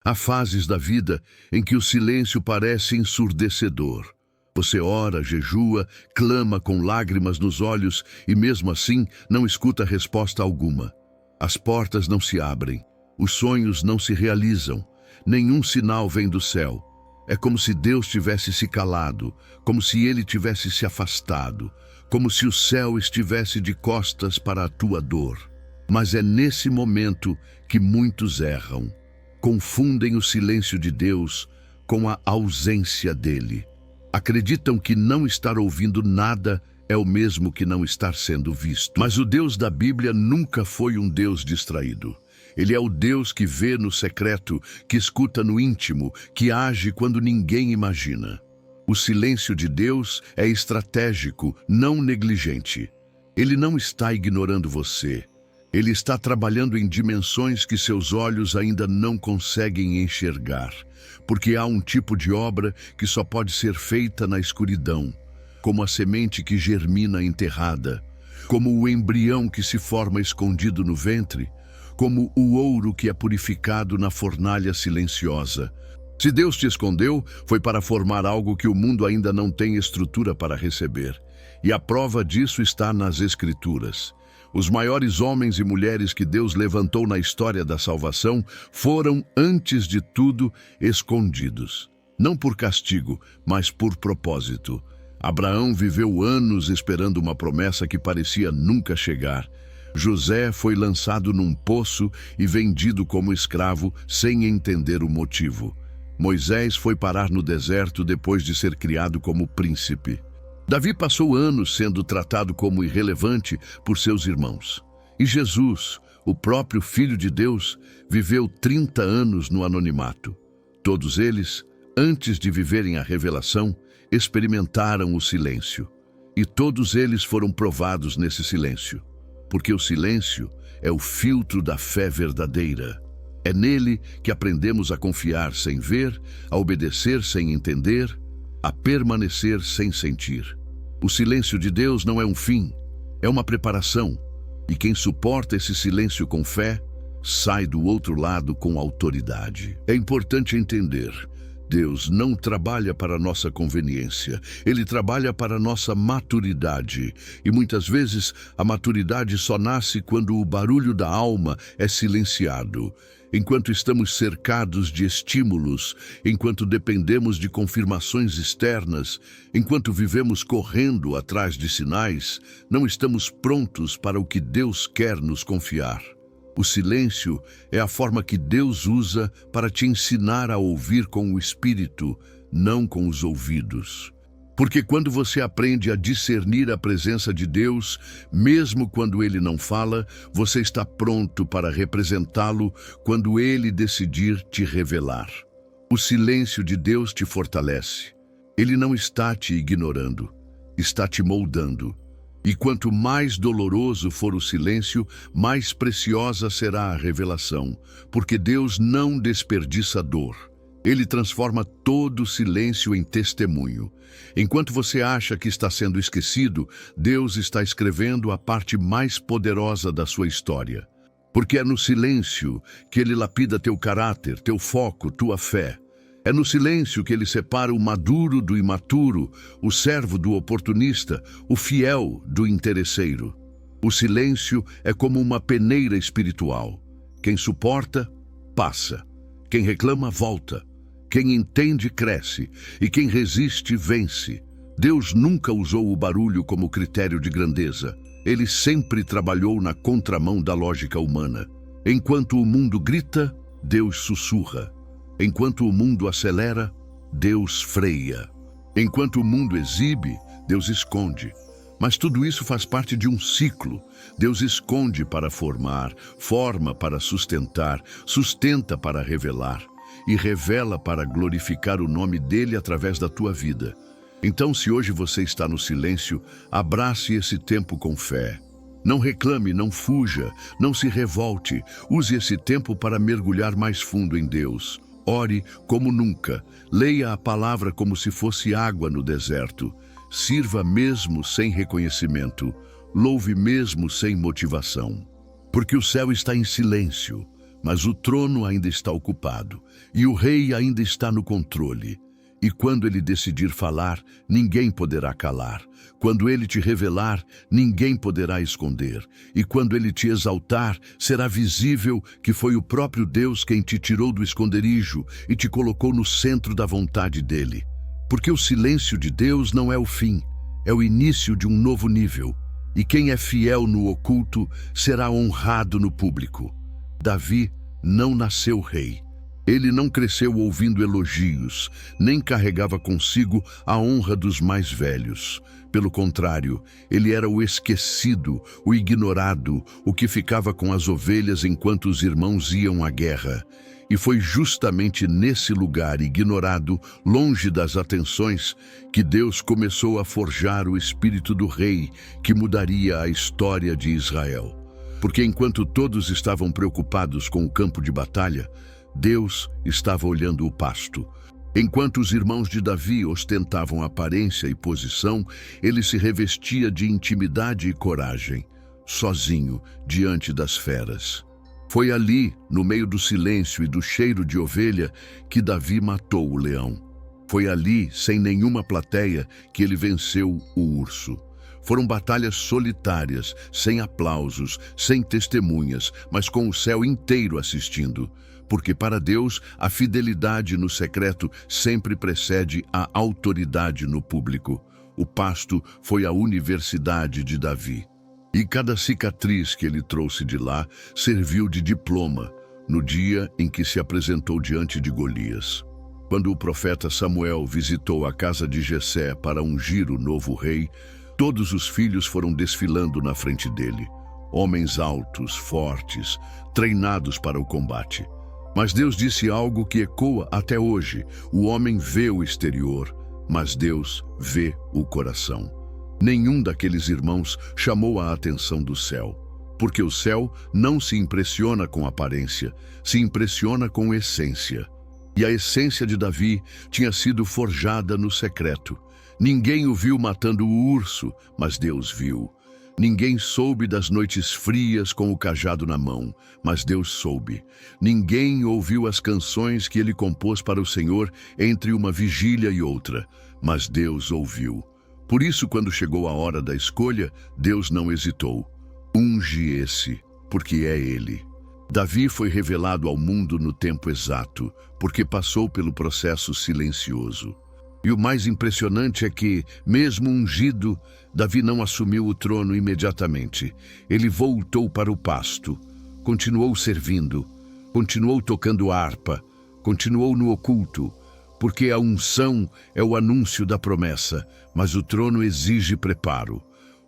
Há fases da vida em que o silêncio parece ensurdecedor. Você ora, jejua, clama com lágrimas nos olhos e mesmo assim não escuta resposta alguma. As portas não se abrem, os sonhos não se realizam, nenhum sinal vem do céu. É como se Deus tivesse se calado, como se Ele tivesse se afastado, como se o céu estivesse de costas para a tua dor. Mas é nesse momento que muitos erram. Confundem o silêncio de Deus com a ausência dele. Acreditam que não estar ouvindo nada é o mesmo que não estar sendo visto. Mas o Deus da Bíblia nunca foi um Deus distraído. Ele é o Deus que vê no secreto, que escuta no íntimo, que age quando ninguém imagina. O silêncio de Deus é estratégico, não negligente. Ele não está ignorando você. Ele está trabalhando em dimensões que seus olhos ainda não conseguem enxergar, porque há um tipo de obra que só pode ser feita na escuridão, como a semente que germina enterrada, como o embrião que se forma escondido no ventre, como o ouro que é purificado na fornalha silenciosa. Se Deus te escondeu, foi para formar algo que o mundo ainda não tem estrutura para receber. E a prova disso está nas Escrituras. Os maiores homens e mulheres que Deus levantou na história da salvação foram, antes de tudo, escondidos. Não por castigo, mas por propósito. Abraão viveu anos esperando uma promessa que parecia nunca chegar. José foi lançado num poço e vendido como escravo sem entender o motivo. Moisés foi parar no deserto depois de ser criado como príncipe. Davi passou anos sendo tratado como irrelevante por seus irmãos. E Jesus, o próprio Filho de Deus, viveu 30 anos no anonimato. Todos eles, antes de viverem a revelação, experimentaram o silêncio. E todos eles foram provados nesse silêncio. Porque o silêncio é o filtro da fé verdadeira. É nele que aprendemos a confiar sem ver, a obedecer sem entender, a permanecer sem sentir. O silêncio de Deus não é um fim, é uma preparação. E quem suporta esse silêncio com fé, sai do outro lado com autoridade. É importante entender, Deus não trabalha para nossa conveniência, Ele trabalha para nossa maturidade. E muitas vezes a maturidade só nasce quando o barulho da alma é silenciado. Enquanto estamos cercados de estímulos, enquanto dependemos de confirmações externas, enquanto vivemos correndo atrás de sinais, não estamos prontos para o que Deus quer nos confiar. O silêncio é a forma que Deus usa para te ensinar a ouvir com o espírito, não com os ouvidos. Porque quando você aprende a discernir a presença de Deus, mesmo quando Ele não fala, você está pronto para representá-lo quando Ele decidir te revelar. O silêncio de Deus te fortalece. Ele não está te ignorando, está te moldando. E quanto mais doloroso for o silêncio, mais preciosa será a revelação, porque Deus não desperdiça dor. Ele transforma todo silêncio em testemunho. Enquanto você acha que está sendo esquecido, Deus está escrevendo a parte mais poderosa da sua história. Porque é no silêncio que Ele lapida teu caráter, teu foco, tua fé. É no silêncio que Ele separa o maduro do imaturo, o servo do oportunista, o fiel do interesseiro. O silêncio é como uma peneira espiritual. Quem suporta, passa. Quem reclama, volta. Quem entende, cresce, e quem resiste, vence. Deus nunca usou o barulho como critério de grandeza. Ele sempre trabalhou na contramão da lógica humana. Enquanto o mundo grita, Deus sussurra. Enquanto o mundo acelera, Deus freia. Enquanto o mundo exibe, Deus esconde. Mas tudo isso faz parte de um ciclo. Deus esconde para formar, forma para sustentar, sustenta para revelar. E revela para glorificar o nome dele através da tua vida. Então, se hoje você está no silêncio, abrace esse tempo com fé. Não reclame, não fuja, não se revolte. Use esse tempo para mergulhar mais fundo em Deus. Ore como nunca. Leia a palavra como se fosse água no deserto. Sirva mesmo sem reconhecimento. Louve mesmo sem motivação. Porque o céu está em silêncio. Mas o trono ainda está ocupado, e o rei ainda está no controle. E quando ele decidir falar, ninguém poderá calar. Quando ele te revelar, ninguém poderá esconder. E quando ele te exaltar, será visível que foi o próprio Deus quem te tirou do esconderijo e te colocou no centro da vontade dele. Porque o silêncio de Deus não é o fim, é o início de um novo nível. E quem é fiel no oculto será honrado no público. Davi não nasceu rei. Ele não cresceu ouvindo elogios, nem carregava consigo a honra dos mais velhos. Pelo contrário, ele era o esquecido, o ignorado, o que ficava com as ovelhas enquanto os irmãos iam à guerra. E foi justamente nesse lugar ignorado, longe das atenções, que Deus começou a forjar o espírito do rei, que mudaria a história de Israel. Porque enquanto todos estavam preocupados com o campo de batalha, Deus estava olhando o pasto. Enquanto os irmãos de Davi ostentavam aparência e posição, ele se revestia de intimidade e coragem, sozinho, diante das feras. Foi ali, no meio do silêncio e do cheiro de ovelha, que Davi matou o leão. Foi ali, sem nenhuma plateia, que ele venceu o urso. Foram batalhas solitárias, sem aplausos, sem testemunhas, mas com o céu inteiro assistindo. Porque para Deus, a fidelidade no secreto sempre precede a autoridade no público. O pasto foi a universidade de Davi. E cada cicatriz que ele trouxe de lá serviu de diploma no dia em que se apresentou diante de Golias. Quando o profeta Samuel visitou a casa de Jessé para ungir o novo rei, todos os filhos foram desfilando na frente dele. Homens altos, fortes, treinados para o combate. Mas Deus disse algo que ecoa até hoje. O homem vê o exterior, mas Deus vê o coração. Nenhum daqueles irmãos chamou a atenção do céu, porque o céu não se impressiona com aparência, se impressiona com essência. E a essência de Davi tinha sido forjada no secreto. Ninguém o viu matando o urso, mas Deus viu. Ninguém soube das noites frias com o cajado na mão, mas Deus soube. Ninguém ouviu as canções que ele compôs para o Senhor entre uma vigília e outra, mas Deus ouviu. Por isso, quando chegou a hora da escolha, Deus não hesitou. Unge esse, porque é ele. Davi foi revelado ao mundo no tempo exato, porque passou pelo processo silencioso. E o mais impressionante é que, mesmo ungido, Davi não assumiu o trono imediatamente. Ele voltou para o pasto, continuou servindo, continuou tocando harpa, continuou no oculto, porque a unção é o anúncio da promessa, mas o trono exige preparo.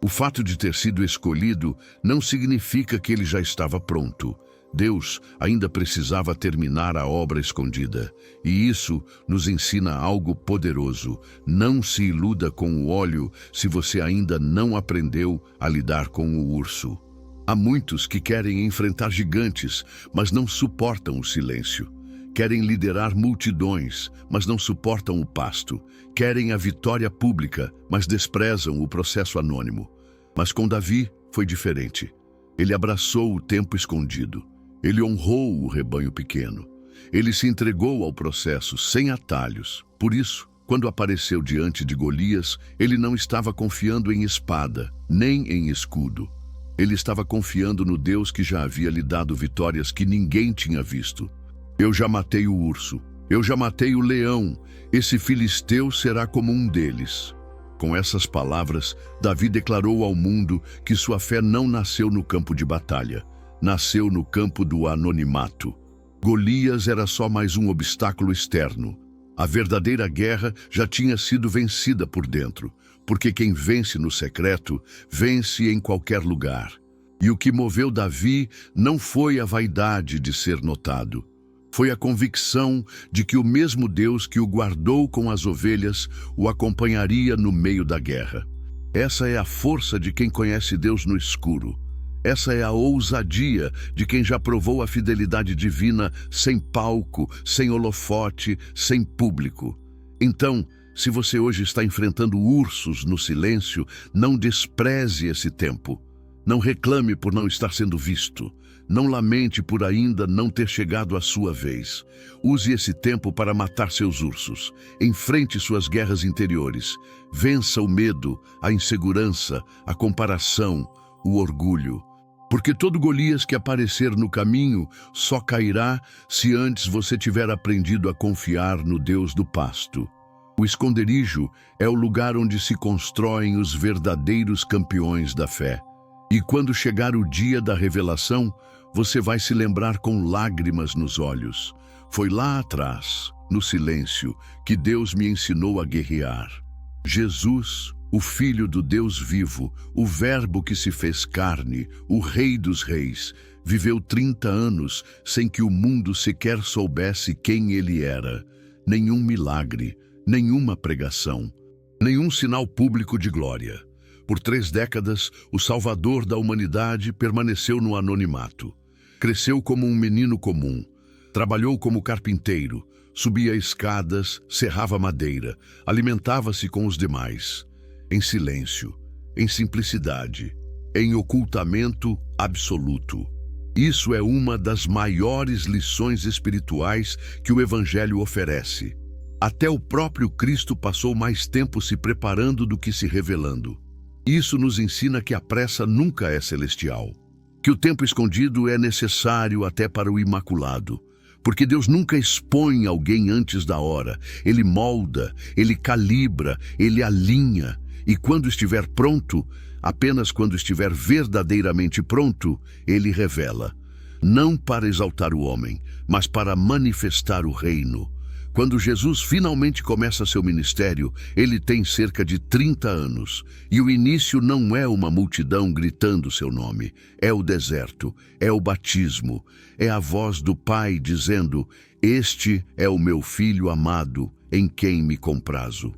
O fato de ter sido escolhido não significa que ele já estava pronto. Deus ainda precisava terminar a obra escondida. E isso nos ensina algo poderoso. Não se iluda com o óleo se você ainda não aprendeu a lidar com o urso. Há muitos que querem enfrentar gigantes, mas não suportam o silêncio. Querem liderar multidões, mas não suportam o pasto. Querem a vitória pública, mas desprezam o processo anônimo. Mas com Davi foi diferente. Ele abraçou o tempo escondido. Ele honrou o rebanho pequeno. Ele se entregou ao processo sem atalhos. Por isso, quando apareceu diante de Golias, ele não estava confiando em espada, nem em escudo. Ele estava confiando no Deus que já havia lhe dado vitórias que ninguém tinha visto. Eu já matei o urso, eu já matei o leão, esse filisteu será como um deles. Com essas palavras, Davi declarou ao mundo que sua fé não nasceu no campo de batalha, nasceu no campo do anonimato. Golias era só mais um obstáculo externo. A verdadeira guerra já tinha sido vencida por dentro, porque quem vence no secreto, vence em qualquer lugar. E o que moveu Davi não foi a vaidade de ser notado. Foi a convicção de que o mesmo Deus que o guardou com as ovelhas o acompanharia no meio da guerra. Essa é a força de quem conhece Deus no escuro. Essa é a ousadia de quem já provou a fidelidade divina sem palco, sem holofote, sem público. Então, se você hoje está enfrentando ursos no silêncio, não despreze esse tempo. Não reclame por não estar sendo visto. Não lamente por ainda não ter chegado a sua vez. Use esse tempo para matar seus ursos. Enfrente suas guerras interiores. Vença o medo, a insegurança, a comparação, o orgulho. Porque todo Golias que aparecer no caminho só cairá se antes você tiver aprendido a confiar no Deus do pasto. O esconderijo é o lugar onde se constroem os verdadeiros campeões da fé. E quando chegar o dia da revelação, você vai se lembrar com lágrimas nos olhos. Foi lá atrás, no silêncio, que Deus me ensinou a guerrear. Jesus, o Filho do Deus vivo, o Verbo que se fez carne, o Rei dos Reis, viveu 30 anos sem que o mundo sequer soubesse quem ele era. Nenhum milagre, nenhuma pregação, nenhum sinal público de glória. Por 3 décadas, o Salvador da humanidade permaneceu no anonimato. Cresceu como um menino comum, trabalhou como carpinteiro, subia escadas, serrava madeira, alimentava-se com os demais, em silêncio, em simplicidade, em ocultamento absoluto. Isso é uma das maiores lições espirituais que o Evangelho oferece. Até o próprio Cristo passou mais tempo se preparando do que se revelando. Isso nos ensina que a pressa nunca é celestial, que o tempo escondido é necessário até para o imaculado, porque Deus nunca expõe alguém antes da hora. Ele molda, ele calibra, ele alinha, e quando estiver pronto, apenas quando estiver verdadeiramente pronto, ele revela, não para exaltar o homem, mas para manifestar o reino. Quando Jesus finalmente começa seu ministério, ele tem cerca de 30 anos, e o início não é uma multidão gritando seu nome, é o deserto, é o batismo, é a voz do Pai dizendo: "Este é o meu Filho amado, em quem me comprazo."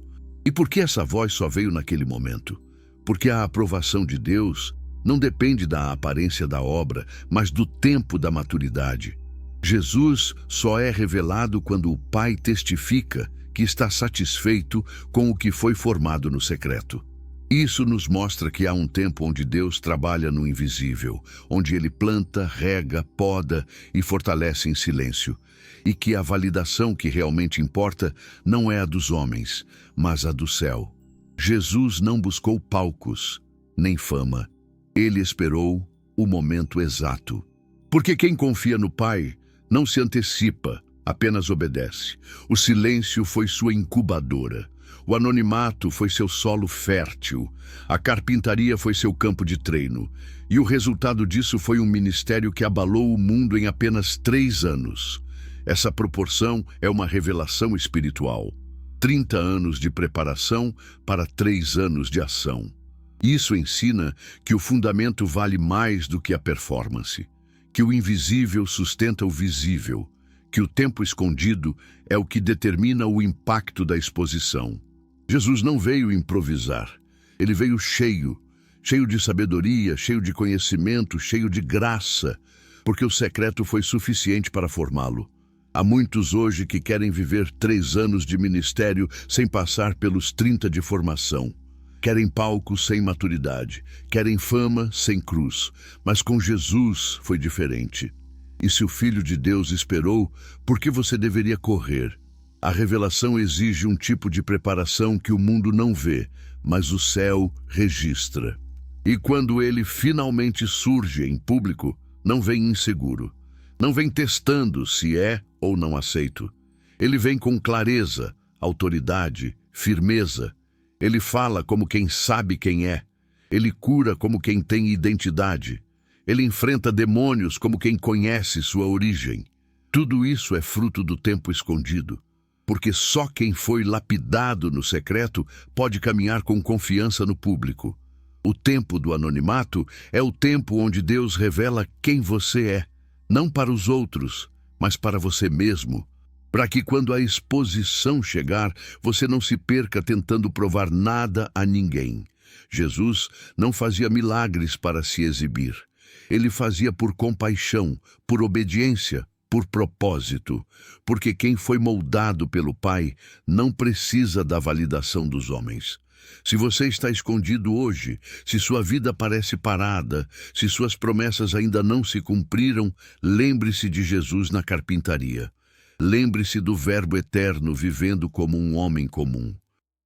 E por que essa voz só veio naquele momento? Porque a aprovação de Deus não depende da aparência da obra, mas do tempo da maturidade. Jesus só é revelado quando o Pai testifica que está satisfeito com o que foi formado no secreto. Isso nos mostra que há um tempo onde Deus trabalha no invisível, onde Ele planta, rega, poda e fortalece em silêncio, e que a validação que realmente importa não é a dos homens, mas a do céu. Jesus não buscou palcos, nem fama. Ele esperou o momento exato. Porque quem confia no Pai não se antecipa, apenas obedece. O silêncio foi sua incubadora. O anonimato foi seu solo fértil. A carpintaria foi seu campo de treino. E o resultado disso foi um ministério que abalou o mundo em apenas 3 anos. Essa proporção é uma revelação espiritual. 30 anos de preparação para 3 anos de ação. Isso ensina que o fundamento vale mais do que a performance, que o invisível sustenta o visível, que o tempo escondido é o que determina o impacto da exposição. Jesus não veio improvisar. Ele veio cheio de sabedoria, cheio de conhecimento, cheio de graça, porque o secreto foi suficiente para formá-lo. Há muitos hoje que querem viver 3 anos de ministério sem passar pelos 30 de formação. Querem palco sem maturidade, querem fama sem cruz, mas com Jesus foi diferente. E se o Filho de Deus esperou, por que você deveria correr? A revelação exige um tipo de preparação que o mundo não vê, mas o céu registra. E quando ele finalmente surge em público, não vem inseguro, não vem testando se é ou não aceito. Ele vem com clareza, autoridade, firmeza. Ele fala como quem sabe quem é. Ele cura como quem tem identidade. Ele enfrenta demônios como quem conhece sua origem. Tudo isso é fruto do tempo escondido, porque só quem foi lapidado no secreto pode caminhar com confiança no público. O tempo do anonimato é o tempo onde Deus revela quem você é, não para os outros, mas para você mesmo, para que quando a exposição chegar, você não se perca tentando provar nada a ninguém. Jesus não fazia milagres para se exibir. Ele fazia por compaixão, por obediência, por propósito, porque quem foi moldado pelo Pai não precisa da validação dos homens. Se você está escondido hoje, se sua vida parece parada, se suas promessas ainda não se cumpriram, lembre-se de Jesus na carpintaria. Lembre-se do Verbo eterno vivendo como um homem comum.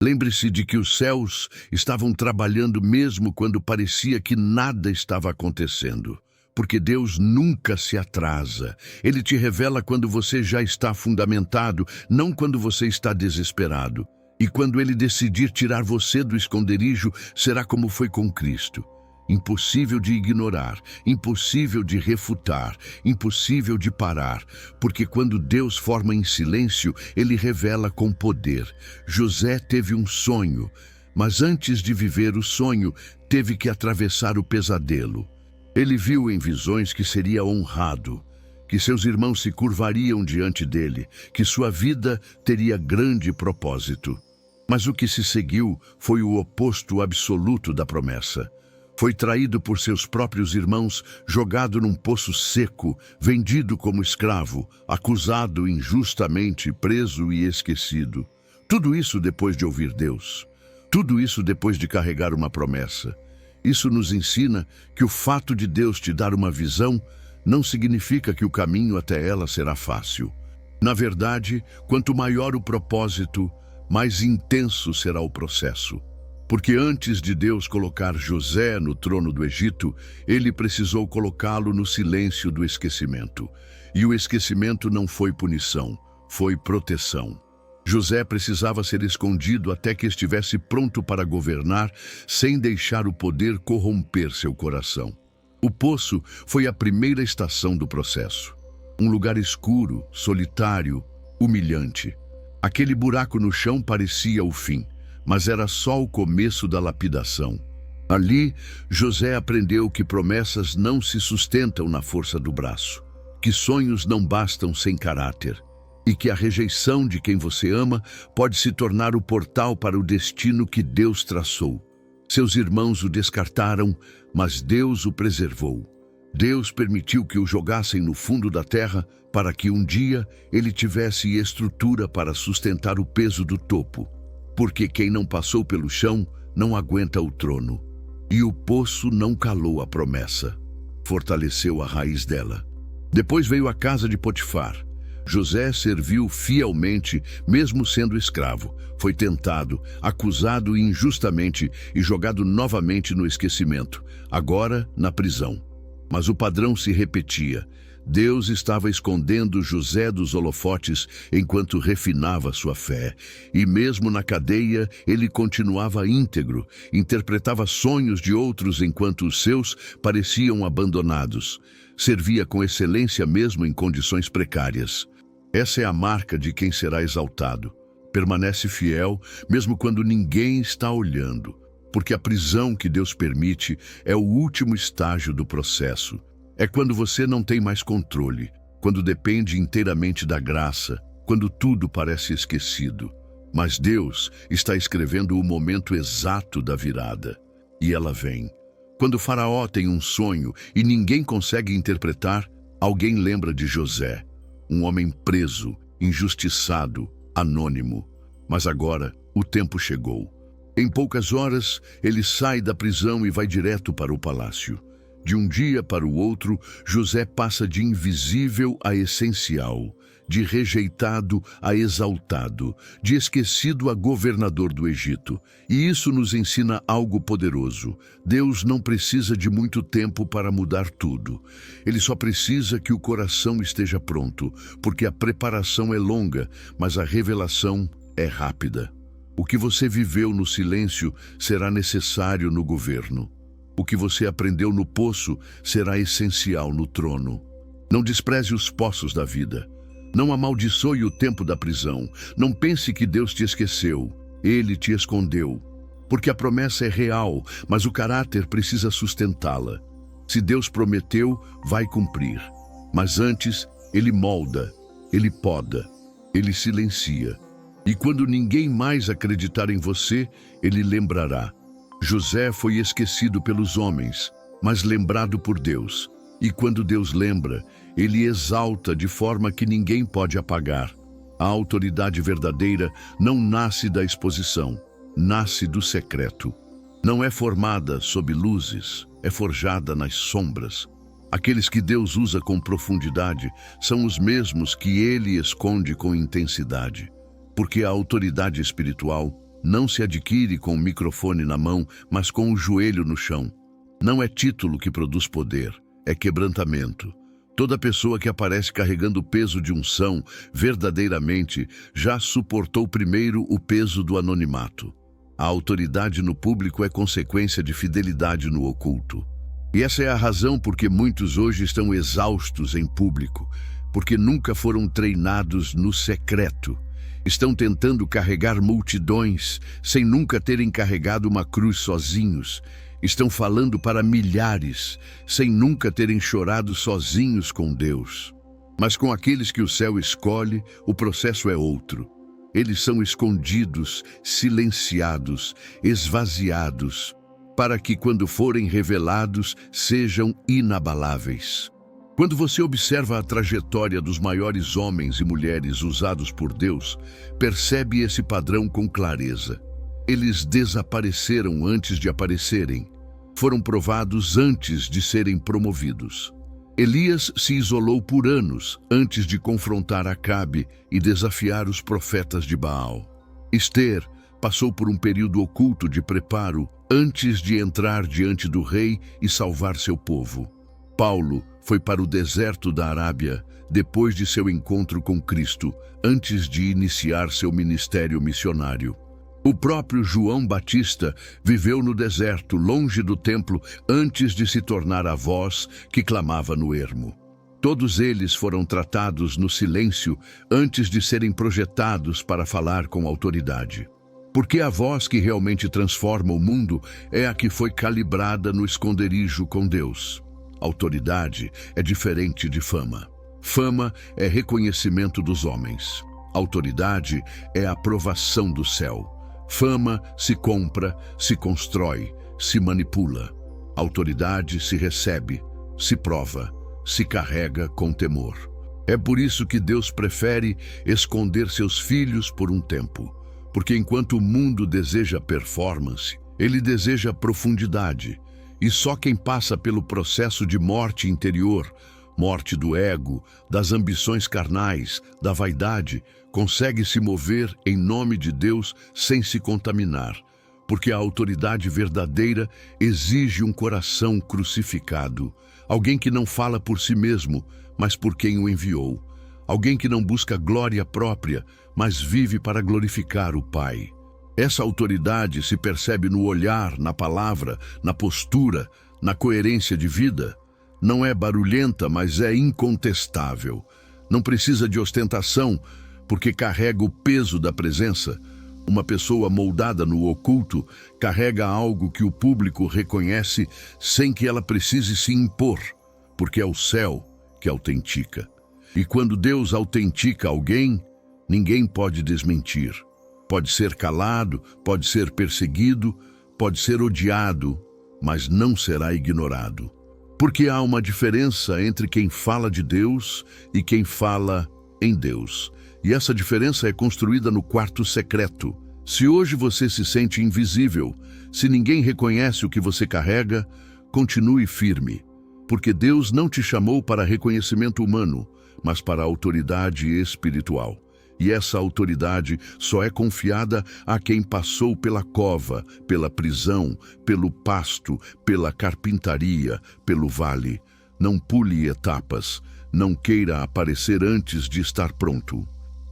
Lembre-se de que os céus estavam trabalhando mesmo quando parecia que nada estava acontecendo. Porque Deus nunca se atrasa. Ele te revela quando você já está fundamentado, não quando você está desesperado. E quando Ele decidir tirar você do esconderijo, será como foi com Cristo. Impossível de ignorar, impossível de refutar, impossível de parar, porque quando Deus forma em silêncio, Ele revela com poder. José teve um sonho, mas antes de viver o sonho, teve que atravessar o pesadelo. Ele viu em visões que seria honrado, que seus irmãos se curvariam diante dele, que sua vida teria grande propósito. Mas o que se seguiu foi o oposto absoluto da promessa. Foi traído por seus próprios irmãos, jogado num poço seco, vendido como escravo, acusado injustamente, preso e esquecido. Tudo isso depois de ouvir Deus. Tudo isso depois de carregar uma promessa. Isso nos ensina que o fato de Deus te dar uma visão não significa que o caminho até ela será fácil. Na verdade, quanto maior o propósito, mais intenso será o processo. Porque antes de Deus colocar José no trono do Egito, Ele precisou colocá-lo no silêncio do esquecimento. E o esquecimento não foi punição, foi proteção. José precisava ser escondido até que estivesse pronto para governar, sem deixar o poder corromper seu coração. O poço foi a primeira estação do processo. Um lugar escuro, solitário, humilhante. Aquele buraco no chão parecia o fim, mas era só o começo da lapidação. Ali, José aprendeu que promessas não se sustentam na força do braço, que sonhos não bastam sem caráter, e que a rejeição de quem você ama pode se tornar o portal para o destino que Deus traçou. Seus irmãos o descartaram, mas Deus o preservou. Deus permitiu que o jogassem no fundo da terra para que um dia ele tivesse estrutura para sustentar o peso do topo. Porque quem não passou pelo chão não aguenta o trono. E o poço não calou a promessa, fortaleceu a raiz dela. Depois veio a casa de Potifar. José serviu fielmente, mesmo sendo escravo. Foi tentado, acusado injustamente e jogado novamente no esquecimento, agora na prisão. Mas o padrão se repetia. Deus estava escondendo José dos holofotes enquanto refinava sua fé. E mesmo na cadeia, ele continuava íntegro, interpretava sonhos de outros enquanto os seus pareciam abandonados. Servia com excelência mesmo em condições precárias. Essa é a marca de quem será exaltado. Permanece fiel, mesmo quando ninguém está olhando, porque a prisão que Deus permite é o último estágio do processo. É quando você não tem mais controle, quando depende inteiramente da graça, quando tudo parece esquecido. Mas Deus está escrevendo o momento exato da virada, e ela vem. Quando o faraó tem um sonho e ninguém consegue interpretar, alguém lembra de José. Um homem preso, injustiçado, anônimo. Mas agora o tempo chegou. Em poucas horas, ele sai da prisão e vai direto para o palácio. De um dia para o outro, José passa de invisível a essencial, de rejeitado a exaltado, de esquecido a governador do Egito. E isso nos ensina algo poderoso. Deus não precisa de muito tempo para mudar tudo. Ele só precisa que o coração esteja pronto, porque a preparação é longa, mas a revelação é rápida. O que você viveu no silêncio será necessário no governo. O que você aprendeu no poço será essencial no trono. Não despreze os poços da vida. Não amaldiçoe o tempo da prisão. Não pense que Deus te esqueceu. Ele te escondeu. Porque a promessa é real, mas o caráter precisa sustentá-la. Se Deus prometeu, vai cumprir. Mas antes, Ele molda, Ele poda, Ele silencia. E quando ninguém mais acreditar em você, Ele lembrará. José foi esquecido pelos homens, mas lembrado por Deus. E quando Deus lembra, Ele exalta de forma que ninguém pode apagar. A autoridade verdadeira não nasce da exposição, nasce do secreto. Não é formada sob luzes, é forjada nas sombras. Aqueles que Deus usa com profundidade são os mesmos que Ele esconde com intensidade. Porque a autoridade espiritual não se adquire com o microfone na mão, mas com o joelho no chão. Não é título que produz poder, é quebrantamento. Toda pessoa que aparece carregando o peso de unção, verdadeiramente, já suportou primeiro o peso do anonimato. A autoridade no público é consequência de fidelidade no oculto. E essa é a razão por que muitos hoje estão exaustos em público, porque nunca foram treinados no secreto. Estão tentando carregar multidões, sem nunca terem carregado uma cruz sozinhos. Estão falando para milhares, sem nunca terem chorado sozinhos com Deus. Mas com aqueles que o céu escolhe, o processo é outro. Eles são escondidos, silenciados, esvaziados, para que, quando forem revelados, sejam inabaláveis. Quando você observa a trajetória dos maiores homens e mulheres usados por Deus, percebe esse padrão com clareza. Eles desapareceram antes de aparecerem. Foram provados antes de serem promovidos. Elias se isolou por anos antes de confrontar Acabe e desafiar os profetas de Baal. Ester passou por um período oculto de preparo antes de entrar diante do rei e salvar seu povo. Paulo foi para o deserto da Arábia depois de seu encontro com Cristo, antes de iniciar seu ministério missionário. O próprio João Batista viveu no deserto, longe do templo, antes de se tornar a voz que clamava no ermo. Todos eles foram tratados no silêncio antes de serem projetados para falar com autoridade. Porque a voz que realmente transforma o mundo é a que foi calibrada no esconderijo com Deus. Autoridade é diferente de fama. Fama é reconhecimento dos homens. Autoridade é a aprovação do céu. Fama se compra, se constrói, se manipula. Autoridade se recebe, se prova, se carrega com temor. É por isso que Deus prefere esconder seus filhos por um tempo. Porque enquanto o mundo deseja performance, ele deseja profundidade. E só quem passa pelo processo de morte interior, morte do ego, das ambições carnais, da vaidade, consegue se mover em nome de Deus sem se contaminar, porque a autoridade verdadeira exige um coração crucificado, alguém que não fala por si mesmo, mas por quem o enviou, alguém que não busca glória própria, mas vive para glorificar o Pai. Essa autoridade se percebe no olhar, na palavra, na postura, na coerência de vida. Não é barulhenta, mas é incontestável. Não precisa de ostentação, porque carrega o peso da presença. Uma pessoa moldada no oculto carrega algo que o público reconhece sem que ela precise se impor, porque é o céu que autentica. E quando Deus autentica alguém, ninguém pode desmentir. Pode ser calado, pode ser perseguido, pode ser odiado, mas não será ignorado. Porque há uma diferença entre quem fala de Deus e quem fala em Deus. E essa diferença é construída no quarto secreto. Se hoje você se sente invisível, se ninguém reconhece o que você carrega, continue firme. Porque Deus não te chamou para reconhecimento humano, mas para autoridade espiritual. E essa autoridade só é confiada a quem passou pela cova, pela prisão, pelo pasto, pela carpintaria, pelo vale. Não pule etapas, não queira aparecer antes de estar pronto.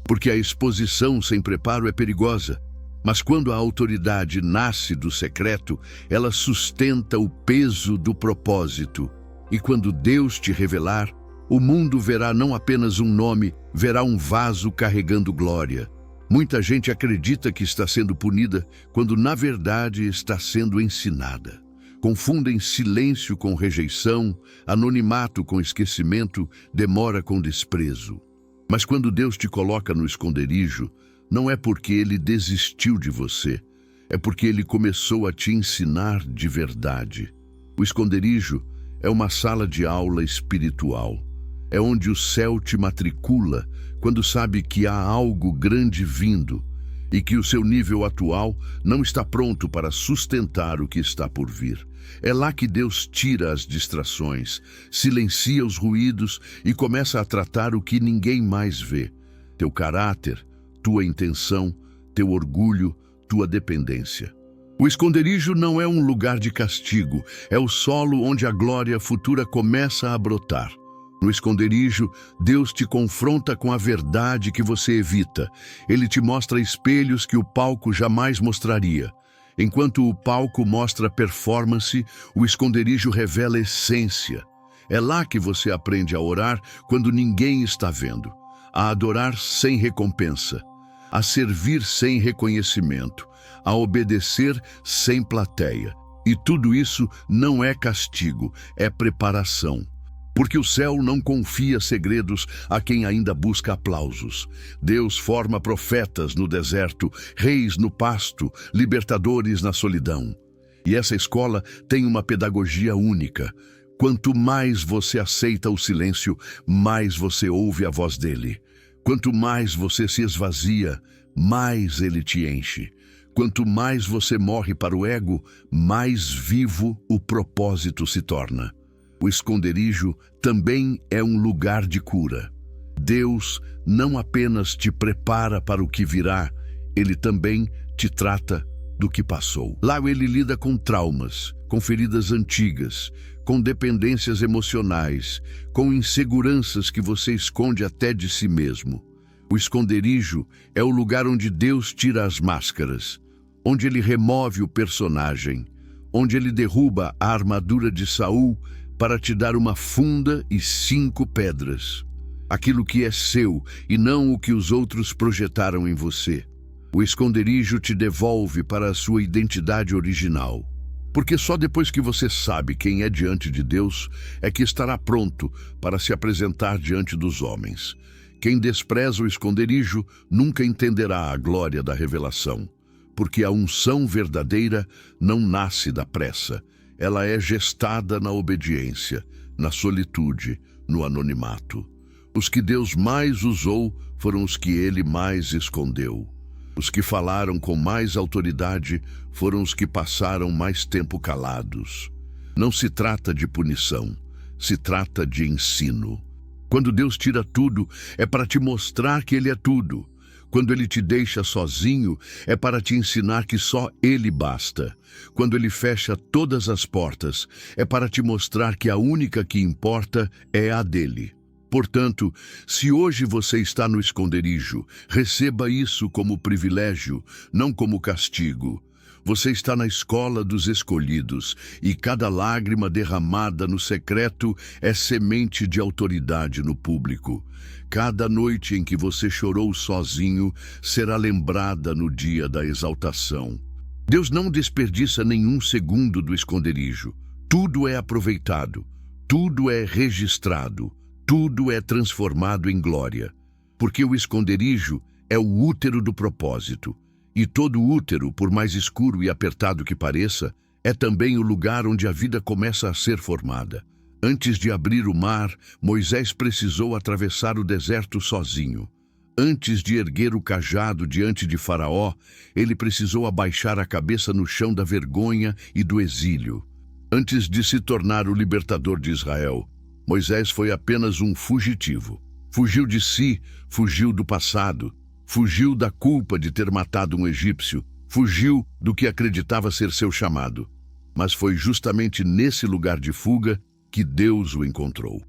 Porque a exposição sem preparo é perigosa. Mas quando a autoridade nasce do secreto, ela sustenta o peso do propósito. E quando Deus te revelar, o mundo verá não apenas um nome, verá um vaso carregando glória. Muita gente acredita que está sendo punida, quando na verdade está sendo ensinada. Confundem silêncio com rejeição, anonimato com esquecimento, demora com desprezo. Mas quando Deus te coloca no esconderijo, não é porque Ele desistiu de você, é porque Ele começou a te ensinar de verdade. O esconderijo é uma sala de aula espiritual. É onde o céu te matricula quando sabe que há algo grande vindo. e que o seu nível atual não está pronto para sustentar o que está por vir. É lá que Deus tira as distrações, silencia os ruídos e começa a tratar o que ninguém mais vê: teu caráter, tua intenção, teu orgulho, tua dependência. O esconderijo não é um lugar de castigo, é o solo onde a glória futura começa a brotar. No esconderijo, Deus te confronta com a verdade que você evita. Ele te mostra espelhos que o palco jamais mostraria. Enquanto o palco mostra performance, o esconderijo revela essência. É lá que você aprende a orar quando ninguém está vendo, a adorar sem recompensa, a servir sem reconhecimento, a obedecer sem plateia. E tudo isso não é castigo, é preparação. Porque o céu não confia segredos a quem ainda busca aplausos. Deus forma profetas no deserto, reis no pasto, libertadores na solidão. E essa escola tem uma pedagogia única. Quanto mais você aceita o silêncio, mais você ouve a voz dele. Quanto mais você se esvazia, mais ele te enche. Quanto mais você morre para o ego, mais vivo o propósito se torna. O esconderijo também é um lugar de cura. Deus não apenas te prepara para o que virá, ele também te trata do que passou. Lá ele lida com traumas, com feridas antigas, com dependências emocionais, com inseguranças que você esconde até de si mesmo. O esconderijo é o lugar onde Deus tira as máscaras, onde ele remove o personagem, onde ele derruba a armadura de Saul para te dar uma funda e 5 pedras. Aquilo que é seu e não o que os outros projetaram em você. O esconderijo te devolve para a sua identidade original. Porque só depois que você sabe quem é diante de Deus é que estará pronto para se apresentar diante dos homens. Quem despreza o esconderijo nunca entenderá a glória da revelação. Porque a unção verdadeira não nasce da pressa. Ela é gestada na obediência, na solitude, no anonimato. Os que Deus mais usou foram os que ele mais escondeu. Os que falaram com mais autoridade foram os que passaram mais tempo calados. Não se trata de punição, se trata de ensino. Quando Deus tira tudo, é para te mostrar que ele é tudo. Quando ele te deixa sozinho, é para te ensinar que só ele basta. Quando ele fecha todas as portas, é para te mostrar que a única que importa é a dele. Portanto, se hoje você está no esconderijo, receba isso como privilégio, não como castigo. Você está na escola dos escolhidos, e cada lágrima derramada no secreto é semente de autoridade no público. Cada noite em que você chorou sozinho será lembrada no dia da exaltação. Deus não desperdiça nenhum segundo do esconderijo. Tudo é aproveitado, tudo é registrado, tudo é transformado em glória. Porque o esconderijo é o útero do propósito. E todo útero, por mais escuro e apertado que pareça, é também o lugar onde a vida começa a ser formada. Antes de abrir o mar, Moisés precisou atravessar o deserto sozinho. Antes de erguer o cajado diante de Faraó, ele precisou abaixar a cabeça no chão da vergonha e do exílio. Antes de se tornar o libertador de Israel, Moisés foi apenas um fugitivo. Fugiu de si, fugiu do passado, fugiu da culpa de ter matado um egípcio, fugiu do que acreditava ser seu chamado. Mas foi justamente nesse lugar de fuga que Deus o encontrou.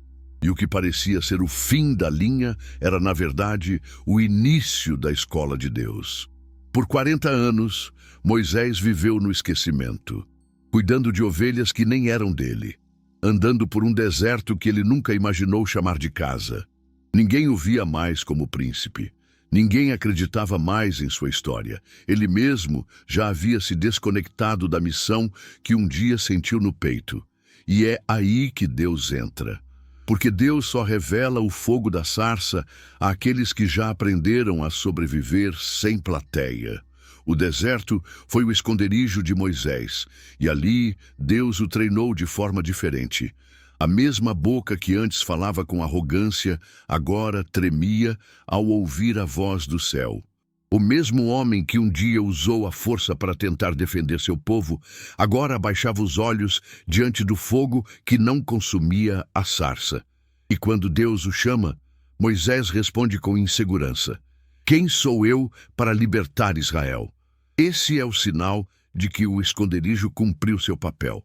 E o que parecia ser o fim da linha era, na verdade, o início da escola de Deus. Por 40 anos, Moisés viveu no esquecimento, cuidando de ovelhas que nem eram dele, andando por um deserto que ele nunca imaginou chamar de casa. Ninguém o via mais como príncipe. Ninguém acreditava mais em sua história. Ele mesmo já havia se desconectado da missão que um dia sentiu no peito. E é aí que Deus entra. Porque Deus só revela o fogo da sarça àqueles que já aprenderam a sobreviver sem plateia. O deserto foi o esconderijo de Moisés, e ali Deus o treinou de forma diferente. A mesma boca que antes falava com arrogância, agora tremia ao ouvir a voz do céu. O mesmo homem que um dia usou a força para tentar defender seu povo, agora abaixava os olhos diante do fogo que não consumia a sarça. E quando Deus o chama, Moisés responde com insegurança: Quem sou eu para libertar Israel? Esse é o sinal de que o esconderijo cumpriu seu papel.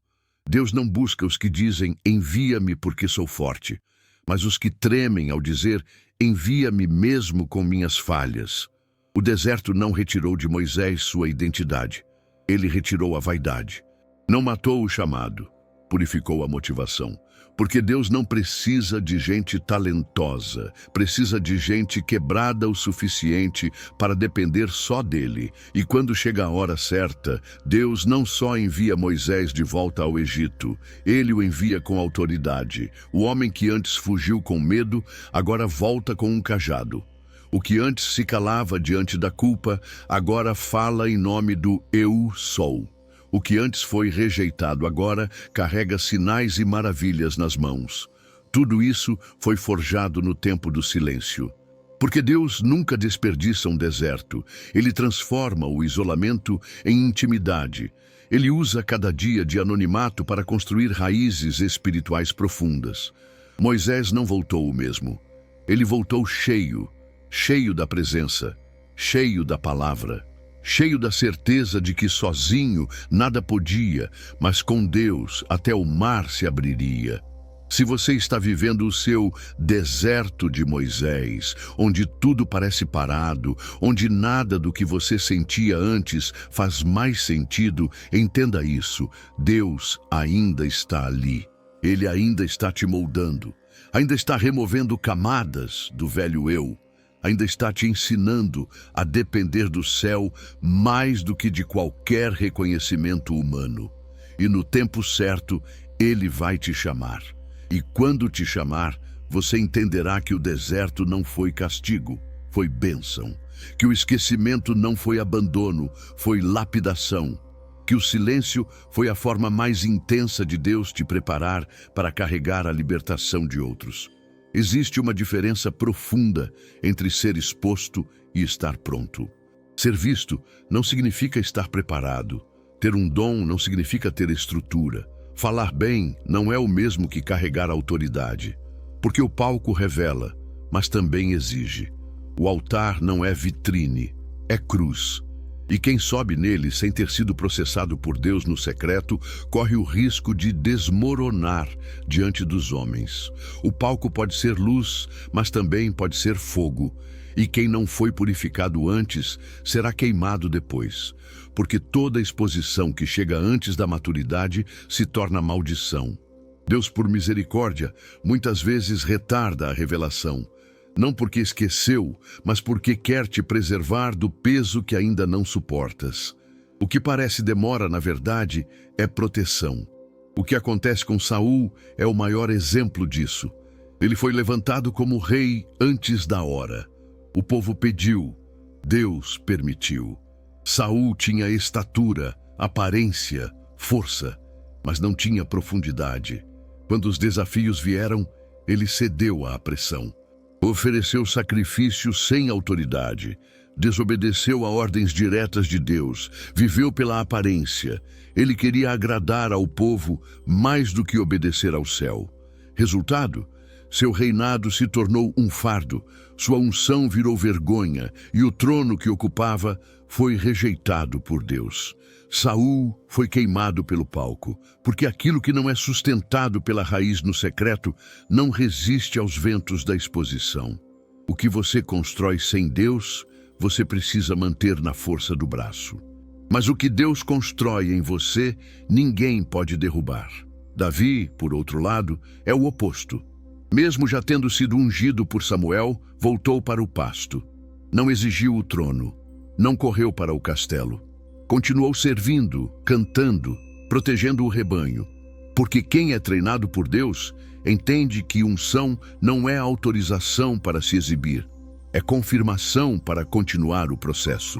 Deus não busca os que dizem, envia-me porque sou forte, mas os que tremem ao dizer, envia-me mesmo com minhas falhas. O deserto não retirou de Moisés sua identidade. Ele retirou a vaidade. Não matou o chamado, purificou a motivação. Porque Deus não precisa de gente talentosa, precisa de gente quebrada o suficiente para depender só dele. E quando chega a hora certa, Deus não só envia Moisés de volta ao Egito, ele o envia com autoridade. O homem que antes fugiu com medo, agora volta com um cajado. O que antes se calava diante da culpa, agora fala em nome do Eu Sou. O que antes foi rejeitado agora carrega sinais e maravilhas nas mãos. Tudo isso foi forjado no tempo do silêncio. Porque Deus nunca desperdiça um deserto. Ele transforma o isolamento em intimidade. Ele usa cada dia de anonimato para construir raízes espirituais profundas. Moisés não voltou o mesmo. Ele voltou cheio da presença, cheio da palavra. Cheio da certeza de que sozinho nada podia, mas com Deus até o mar se abriria. Se você está vivendo o seu deserto de Moisés, onde tudo parece parado, onde nada do que você sentia antes faz mais sentido, entenda isso: Deus ainda está ali. Ele ainda está te moldando, ainda está removendo camadas do velho eu. Ainda está te ensinando a depender do céu mais do que de qualquer reconhecimento humano. E no tempo certo, Ele vai te chamar. E quando te chamar, você entenderá que o deserto não foi castigo, foi bênção. Que o esquecimento não foi abandono, foi lapidação. Que o silêncio foi a forma mais intensa de Deus te preparar para carregar a libertação de outros. Existe uma diferença profunda entre ser exposto e estar pronto. Ser visto não significa estar preparado. Ter um dom não significa ter estrutura. Falar bem não é o mesmo que carregar autoridade. Porque o palco revela, mas também exige. O altar não é vitrine, é cruz. E quem sobe nele sem ter sido processado por Deus no secreto, corre o risco de desmoronar diante dos homens. O palco pode ser luz, mas também pode ser fogo. E quem não foi purificado antes, será queimado depois. Porque toda exposição que chega antes da maturidade se torna maldição. Deus, por misericórdia, muitas vezes retarda a revelação. Não porque esqueceu, mas porque quer te preservar do peso que ainda não suportas. O que parece demora, na verdade, é proteção. O que acontece com Saul é o maior exemplo disso. Ele foi levantado como rei antes da hora. O povo pediu, Deus permitiu. Saul tinha estatura, aparência, força, mas não tinha profundidade. Quando os desafios vieram, ele cedeu à pressão. Ofereceu sacrifício sem autoridade, desobedeceu a ordens diretas de Deus, viveu pela aparência. Ele queria agradar ao povo mais do que obedecer ao céu. Resultado? Seu reinado se tornou um fardo, sua unção virou vergonha e o trono que ocupava foi rejeitado por Deus. Saul foi queimado pelo palco, porque aquilo que não é sustentado pela raiz no secreto não resiste aos ventos da exposição. O que você constrói sem Deus, você precisa manter na força do braço. Mas o que Deus constrói em você, ninguém pode derrubar. Davi, por outro lado, é o oposto. Mesmo já tendo sido ungido por Samuel, voltou para o pasto. Não exigiu o trono, não correu para o castelo. Continuou servindo, cantando, protegendo o rebanho. Porque quem é treinado por Deus entende que unção não é autorização para se exibir, é confirmação para continuar o processo.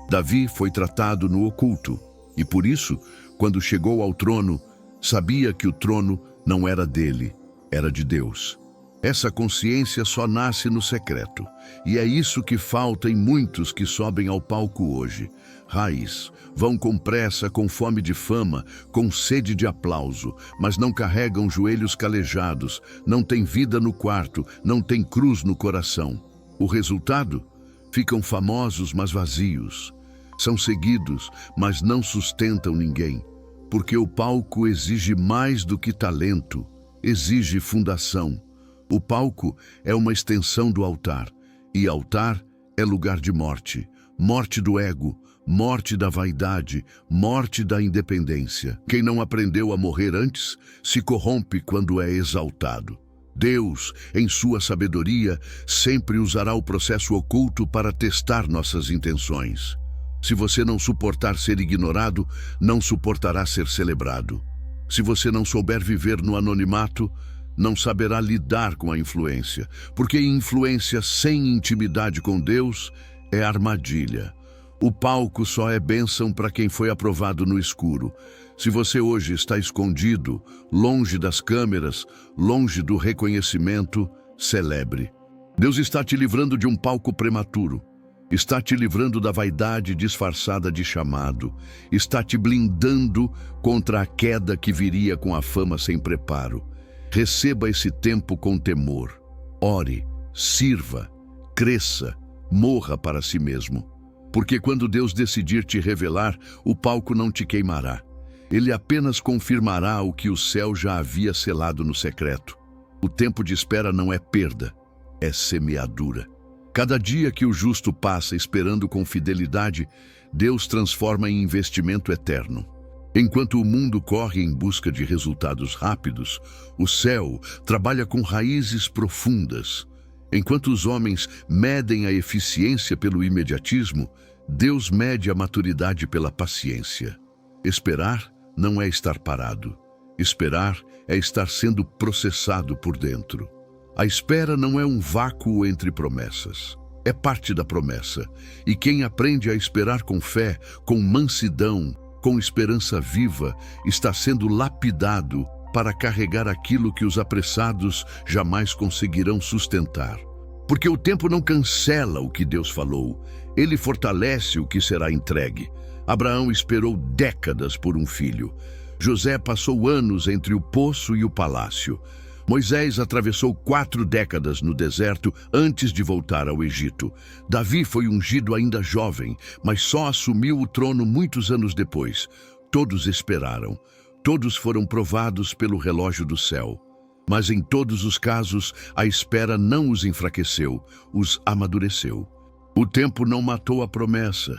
Davi foi tratado no oculto e por isso, quando chegou ao trono, sabia que o trono não era dele, era de Deus. Essa consciência só nasce no secreto, e é isso que falta em muitos que sobem ao palco hoje. Raiz, vão com pressa, com fome de fama, com sede de aplauso, mas não carregam joelhos calejados, não têm vida no quarto, não têm cruz no coração. O resultado? Ficam famosos, mas vazios. São seguidos, mas não sustentam ninguém. Porque o palco exige mais do que talento, exige fundação. O palco é uma extensão do altar, e altar é lugar de morte. Morte do ego, morte da vaidade, morte da independência. Quem não aprendeu a morrer antes, se corrompe quando é exaltado. Deus, em sua sabedoria, sempre usará o processo oculto para testar nossas intenções. Se você não suportar ser ignorado, não suportará ser celebrado. Se você não souber viver no anonimato, não saberá lidar com a influência, porque influência sem intimidade com Deus é armadilha. O palco só é bênção para quem foi aprovado no escuro. Se você hoje está escondido, longe das câmeras, longe do reconhecimento, celebre. Deus está te livrando de um palco prematuro. Está te livrando da vaidade disfarçada de chamado. Está te blindando contra a queda que viria com a fama sem preparo. Receba esse tempo com temor. Ore, sirva, cresça, morra para si mesmo. Porque quando Deus decidir te revelar, o palco não te queimará. Ele apenas confirmará o que o céu já havia selado no secreto. O tempo de espera não é perda, é semeadura. Cada dia que o justo passa esperando com fidelidade, Deus transforma em investimento eterno. Enquanto o mundo corre em busca de resultados rápidos, o céu trabalha com raízes profundas. Enquanto os homens medem a eficiência pelo imediatismo, Deus mede a maturidade pela paciência. Esperar não é estar parado. Esperar é estar sendo processado por dentro. A espera não é um vácuo entre promessas. É parte da promessa. E quem aprende a esperar com fé, com mansidão, com esperança viva, está sendo lapidado para carregar aquilo que os apressados jamais conseguirão sustentar. Porque o tempo não cancela o que Deus falou, ele fortalece o que será entregue. Abraão esperou décadas por um filho. José passou anos entre o poço e o palácio. Moisés atravessou 4 décadas no deserto antes de voltar ao Egito. Davi foi ungido ainda jovem, mas só assumiu o trono muitos anos depois. Todos esperaram. Todos foram provados pelo relógio do céu. Mas em todos os casos, a espera não os enfraqueceu, os amadureceu. O tempo não matou a promessa.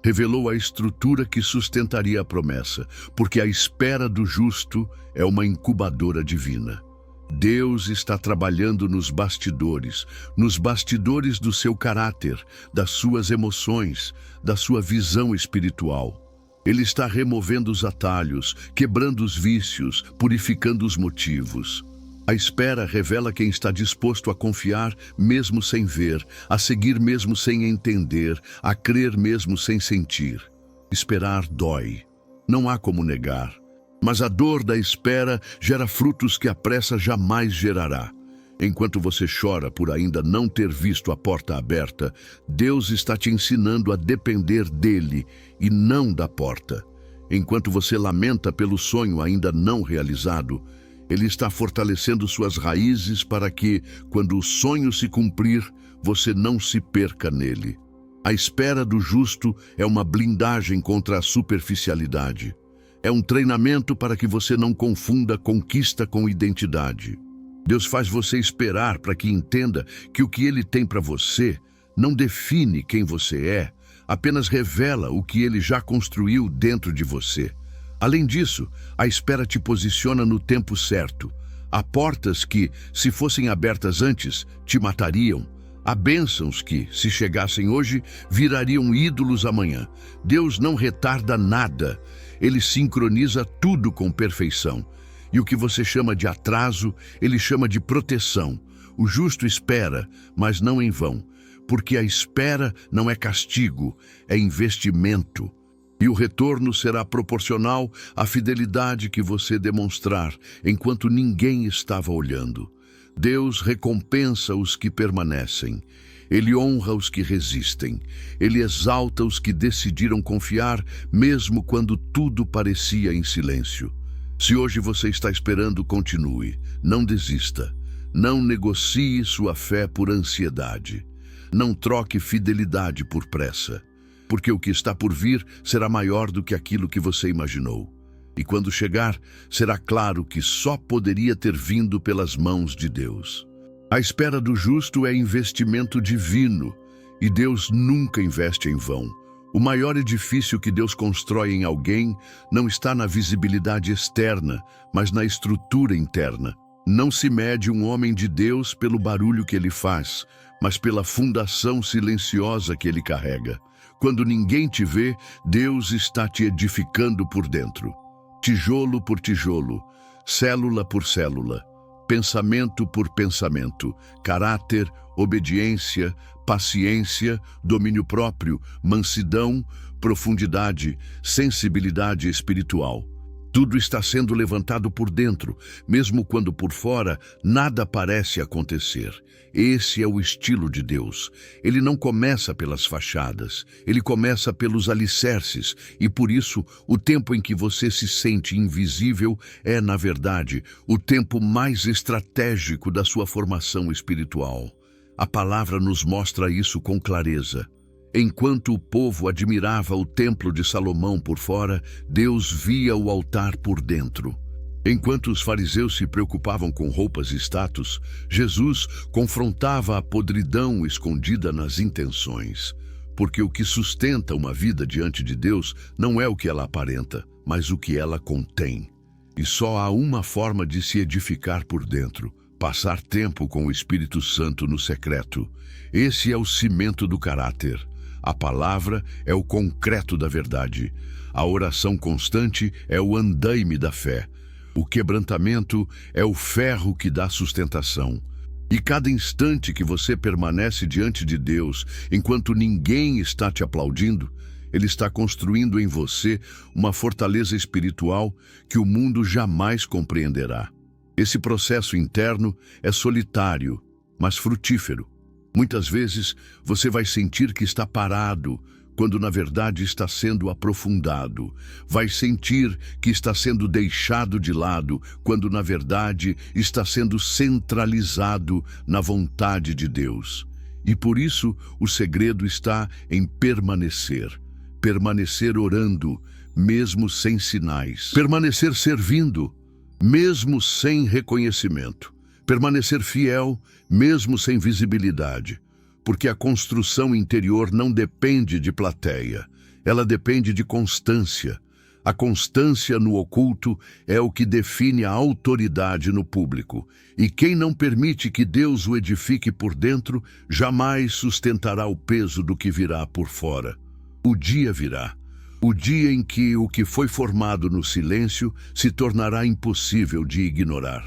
Revelou a estrutura que sustentaria a promessa, porque a espera do justo é uma incubadora divina. Deus está trabalhando nos bastidores do seu caráter, das suas emoções, da sua visão espiritual. Ele está removendo os atalhos, quebrando os vícios, purificando os motivos. A espera revela quem está disposto a confiar mesmo sem ver, a seguir mesmo sem entender, a crer mesmo sem sentir. Esperar dói. Não há como negar. Mas a dor da espera gera frutos que a pressa jamais gerará. Enquanto você chora por ainda não ter visto a porta aberta, Deus está te ensinando a depender dele e não da porta. Enquanto você lamenta pelo sonho ainda não realizado, ele está fortalecendo suas raízes para que, quando o sonho se cumprir, você não se perca nele. A espera do justo é uma blindagem contra a superficialidade. É um treinamento para que você não confunda conquista com identidade. Deus faz você esperar para que entenda que o que Ele tem para você não define quem você é, apenas revela o que Ele já construiu dentro de você. Além disso, a espera te posiciona no tempo certo. Há portas que, se fossem abertas antes, te matariam. Há bênçãos que, se chegassem hoje, virariam ídolos amanhã. Deus não retarda nada. Ele sincroniza tudo com perfeição. E o que você chama de atraso, ele chama de proteção. O justo espera, mas não em vão, porque a espera não é castigo, é investimento. E o retorno será proporcional à fidelidade que você demonstrar enquanto ninguém estava olhando. Deus recompensa os que permanecem. Ele honra os que resistem. Ele exalta os que decidiram confiar, mesmo quando tudo parecia em silêncio. Se hoje você está esperando, continue. Não desista. Não negocie sua fé por ansiedade. Não troque fidelidade por pressa, porque o que está por vir será maior do que aquilo que você imaginou. E quando chegar, será claro que só poderia ter vindo pelas mãos de Deus. A espera do justo é investimento divino, e Deus nunca investe em vão. O maior edifício que Deus constrói em alguém não está na visibilidade externa, mas na estrutura interna. Não se mede um homem de Deus pelo barulho que ele faz, mas pela fundação silenciosa que ele carrega. Quando ninguém te vê, Deus está te edificando por dentro. Tijolo por tijolo, célula por célula, pensamento por pensamento, caráter, obediência, paciência, domínio próprio, mansidão, profundidade, sensibilidade espiritual. Tudo está sendo levantado por dentro, mesmo quando por fora nada parece acontecer. Esse é o estilo de Deus. Ele não começa pelas fachadas, ele começa pelos alicerces, e por isso o tempo em que você se sente invisível é, na verdade, o tempo mais estratégico da sua formação espiritual. A palavra nos mostra isso com clareza. Enquanto o povo admirava o templo de Salomão por fora, Deus via o altar por dentro. Enquanto os fariseus se preocupavam com roupas e status, Jesus confrontava a podridão escondida nas intenções. Porque o que sustenta uma vida diante de Deus não é o que ela aparenta, mas o que ela contém. E só há uma forma de se edificar por dentro: passar tempo com o Espírito Santo no secreto. Esse é o cimento do caráter. A palavra é o concreto da verdade. A oração constante é o andaime da fé. O quebrantamento é o ferro que dá sustentação. E cada instante que você permanece diante de Deus, enquanto ninguém está te aplaudindo, Ele está construindo em você uma fortaleza espiritual que o mundo jamais compreenderá. Esse processo interno é solitário, mas frutífero. Muitas vezes você vai sentir que está parado, quando na verdade está sendo aprofundado. Vai sentir que está sendo deixado de lado, quando na verdade está sendo centralizado na vontade de Deus. E por isso o segredo está em permanecer. Permanecer orando, mesmo sem sinais. Permanecer servindo, mesmo sem reconhecimento. Permanecer fiel, mesmo sem visibilidade, porque a construção interior não depende de plateia, ela depende de constância. A constância no oculto é o que define a autoridade no público, e quem não permite que Deus o edifique por dentro, jamais sustentará o peso do que virá por fora. O dia virá, o dia em que o que foi formado no silêncio se tornará impossível de ignorar.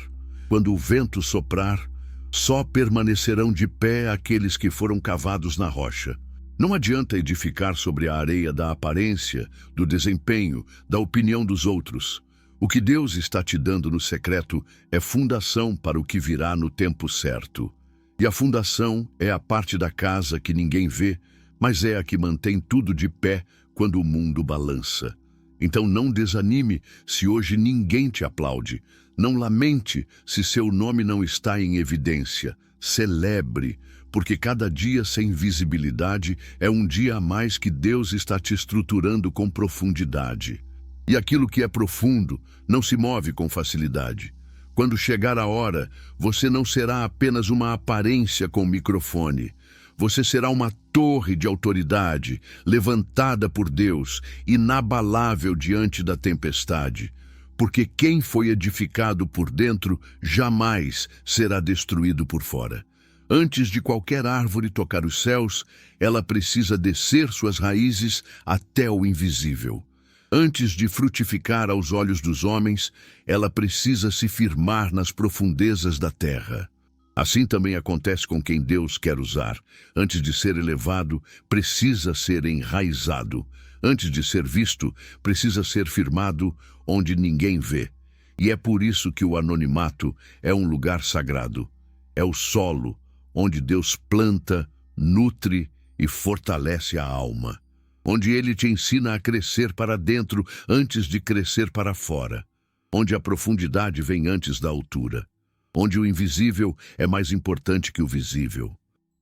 Quando o vento soprar, só permanecerão de pé aqueles que foram cavados na rocha. Não adianta edificar sobre a areia da aparência, do desempenho, da opinião dos outros. O que Deus está te dando no secreto é fundação para o que virá no tempo certo. E a fundação é a parte da casa que ninguém vê, mas é a que mantém tudo de pé quando o mundo balança. Então não desanime se hoje ninguém te aplaude. Não lamente se seu nome não está em evidência. Celebre, porque cada dia sem visibilidade é um dia a mais que Deus está te estruturando com profundidade. E aquilo que é profundo não se move com facilidade. Quando chegar a hora, você não será apenas uma aparência com microfone. Você será uma torre de autoridade, levantada por Deus, inabalável diante da tempestade. Porque quem foi edificado por dentro jamais será destruído por fora. Antes de qualquer árvore tocar os céus, ela precisa descer suas raízes até o invisível. Antes de frutificar aos olhos dos homens, ela precisa se firmar nas profundezas da terra. Assim também acontece com quem Deus quer usar. Antes de ser elevado, precisa ser enraizado. Antes de ser visto, precisa ser firmado onde ninguém vê. E é por isso que o anonimato é um lugar sagrado. É o solo onde Deus planta, nutre e fortalece a alma. Onde Ele te ensina a crescer para dentro antes de crescer para fora. Onde a profundidade vem antes da altura. Onde o invisível é mais importante que o visível.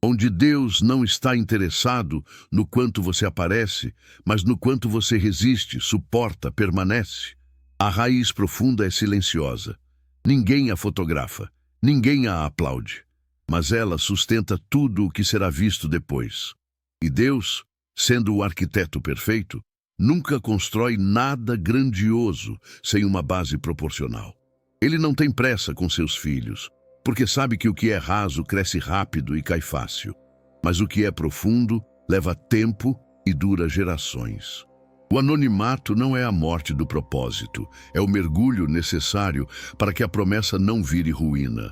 Onde Deus não está interessado no quanto você aparece, mas no quanto você resiste, suporta, permanece. A raiz profunda é silenciosa. Ninguém a fotografa, ninguém a aplaude, mas ela sustenta tudo o que será visto depois. E Deus, sendo o arquiteto perfeito, nunca constrói nada grandioso sem uma base proporcional. Ele não tem pressa com seus filhos, porque sabe que o que é raso cresce rápido e cai fácil. Mas o que é profundo leva tempo e dura gerações. O anonimato não é a morte do propósito, é o mergulho necessário para que a promessa não vire ruína.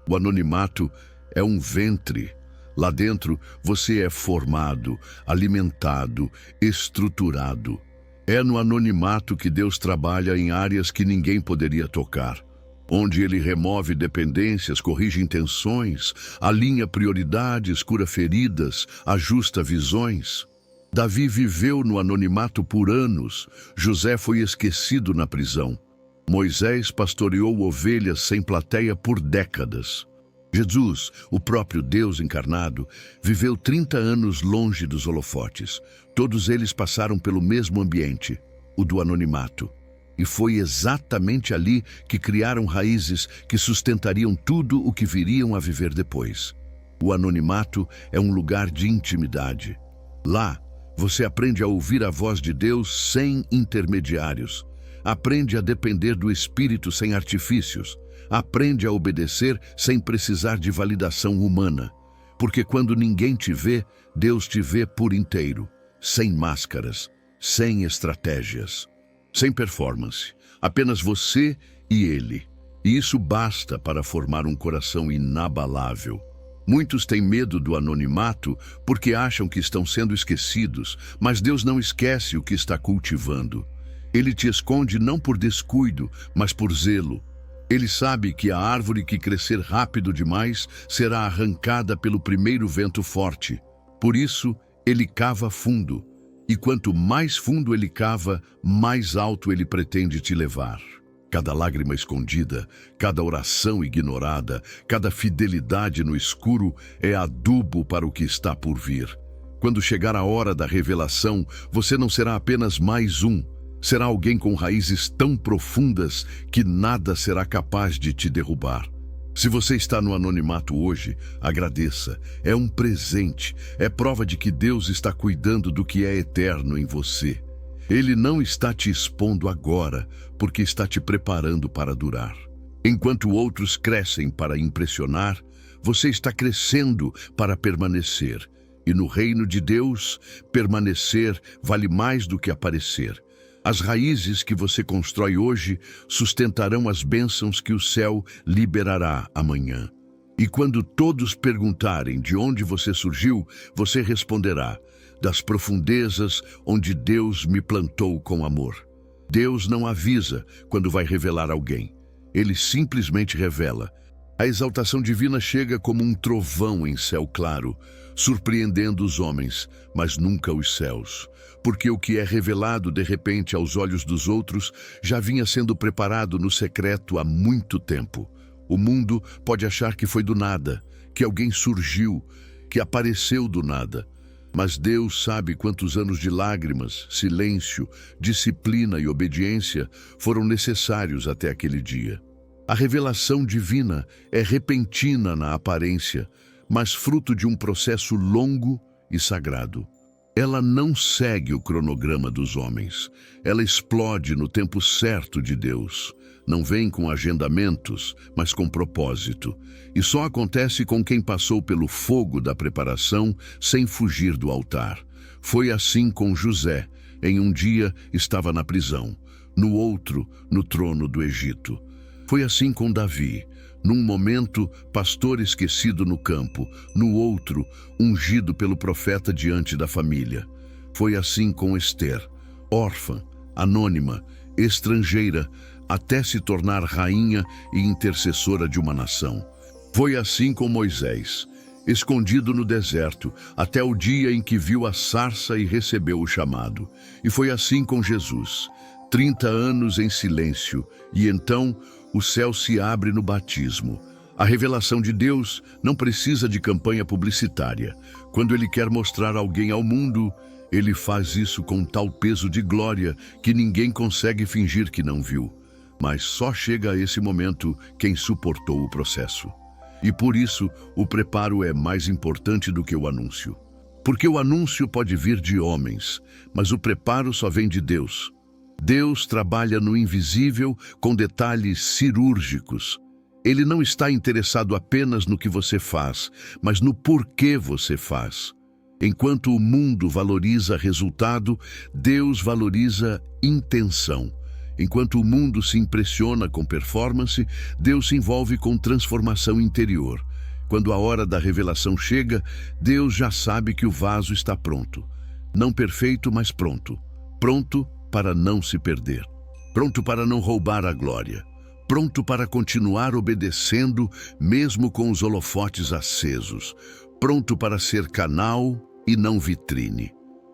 O anonimato é um ventre. Lá dentro você é formado, alimentado, estruturado. É no anonimato que Deus trabalha em áreas que ninguém poderia tocar. Onde Ele remove dependências, corrige intenções, alinha prioridades, cura feridas, ajusta visões. Davi viveu no anonimato por anos. José foi esquecido na prisão. Moisés pastoreou ovelhas sem plateia por décadas. Jesus, o próprio Deus encarnado, viveu 30 anos longe dos holofotes. Todos eles passaram pelo mesmo ambiente, o do anonimato. E foi exatamente ali que criaram raízes que sustentariam tudo o que viriam a viver depois. O anonimato é um lugar de intimidade. Lá, você aprende a ouvir a voz de Deus sem intermediários. Aprende a depender do Espírito sem artifícios. Aprende a obedecer sem precisar de validação humana. Porque quando ninguém te vê, Deus te vê por inteiro, sem máscaras, sem estratégias. Sem performance, apenas você e Ele. E isso basta para formar um coração inabalável. Muitos têm medo do anonimato porque acham que estão sendo esquecidos, mas Deus não esquece o que está cultivando. Ele te esconde não por descuido, mas por zelo. Ele sabe que a árvore que crescer rápido demais será arrancada pelo primeiro vento forte. Por isso, Ele cava fundo. E quanto mais fundo Ele cava, mais alto Ele pretende te levar. Cada lágrima escondida, cada oração ignorada, cada fidelidade no escuro é adubo para o que está por vir. Quando chegar a hora da revelação, você não será apenas mais um. Será alguém com raízes tão profundas que nada será capaz de te derrubar. Se você está no anonimato hoje, agradeça. É um presente, é prova de que Deus está cuidando do que é eterno em você. Ele não está te expondo agora, porque está te preparando para durar. Enquanto outros crescem para impressionar, você está crescendo para permanecer. E no reino de Deus, permanecer vale mais do que aparecer. As raízes que você constrói hoje sustentarão as bênçãos que o céu liberará amanhã. E quando todos perguntarem de onde você surgiu, você responderá: das profundezas onde Deus me plantou com amor. Deus não avisa quando vai revelar alguém. Ele simplesmente revela. A exaltação divina chega como um trovão em céu claro, surpreendendo os homens, mas nunca os céus. Porque o que é revelado de repente aos olhos dos outros já vinha sendo preparado no secreto há muito tempo. O mundo pode achar que foi do nada, que alguém surgiu, que apareceu do nada. Mas Deus sabe quantos anos de lágrimas, silêncio, disciplina e obediência foram necessários até aquele dia. A revelação divina é repentina na aparência, mas fruto de um processo longo e sagrado. Ela não segue o cronograma dos homens. Ela explode no tempo certo de Deus. Não vem com agendamentos, mas com propósito. E só acontece com quem passou pelo fogo da preparação sem fugir do altar. Foi assim com José. Em um dia estava na prisão, no outro, no trono do Egito. Foi assim com Davi. Num momento, pastor esquecido no campo, no outro, ungido pelo profeta diante da família. Foi assim com Ester, órfã, anônima, estrangeira, até se tornar rainha e intercessora de uma nação. Foi assim com Moisés, escondido no deserto, até o dia em que viu a sarça e recebeu o chamado. E foi assim com Jesus, 30 anos em silêncio, e então o céu se abre no batismo. A revelação de Deus não precisa de campanha publicitária. Quando Ele quer mostrar alguém ao mundo, Ele faz isso com tal peso de glória que ninguém consegue fingir que não viu. Mas só chega a esse momento quem suportou o processo. E por isso, o preparo é mais importante do que o anúncio. Porque o anúncio pode vir de homens, mas o preparo só vem de Deus. Deus trabalha no invisível com detalhes cirúrgicos. Ele não está interessado apenas no que você faz, mas no porquê você faz. Enquanto o mundo valoriza resultado, Deus valoriza intenção. Enquanto o mundo se impressiona com performance, Deus se envolve com transformação interior. Quando a hora da revelação chega, Deus já sabe que o vaso está pronto. Não perfeito, mas pronto. Pronto para não se perder. Pronto para não roubar a glória. Pronto para continuar obedecendo, mesmo com os holofotes acesos. Pronto para ser canal e não vitrine.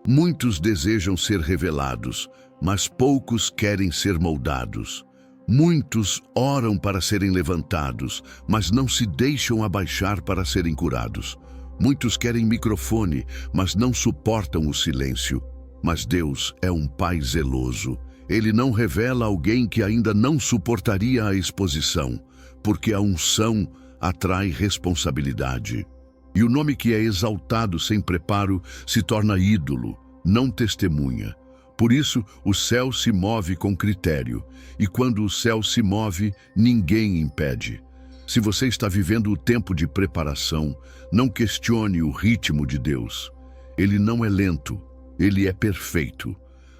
Muitos desejam ser revelados, mas poucos querem ser moldados. Muitos oram para serem levantados, mas não se deixam abaixar para serem curados. Muitos querem microfone, mas não suportam o silêncio. Mas Deus é um Pai zeloso. Ele não revela alguém que ainda não suportaria a exposição, porque a unção atrai responsabilidade. E o nome que é exaltado sem preparo se torna ídolo, não testemunha. Por isso, o céu se move com critério, e quando o céu se move, ninguém impede. Se você está vivendo o tempo de preparação, não questione o ritmo de Deus. Ele não é lento, ele é perfeito.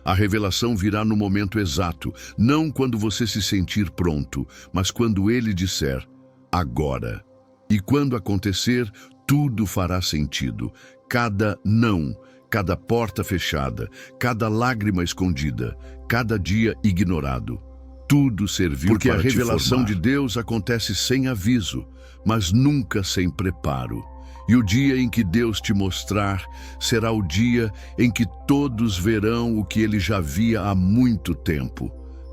A revelação virá no momento exato, não quando você se sentir pronto, mas quando Ele disser, agora. E quando acontecer, tudo fará sentido. Cada não, cada porta fechada, cada lágrima escondida, cada dia ignorado. Tudo serviu Porque para a revelação de Deus acontece sem aviso, mas nunca sem preparo. E o dia em que Deus te mostrar será o dia em que todos verão o que Ele já via há muito tempo.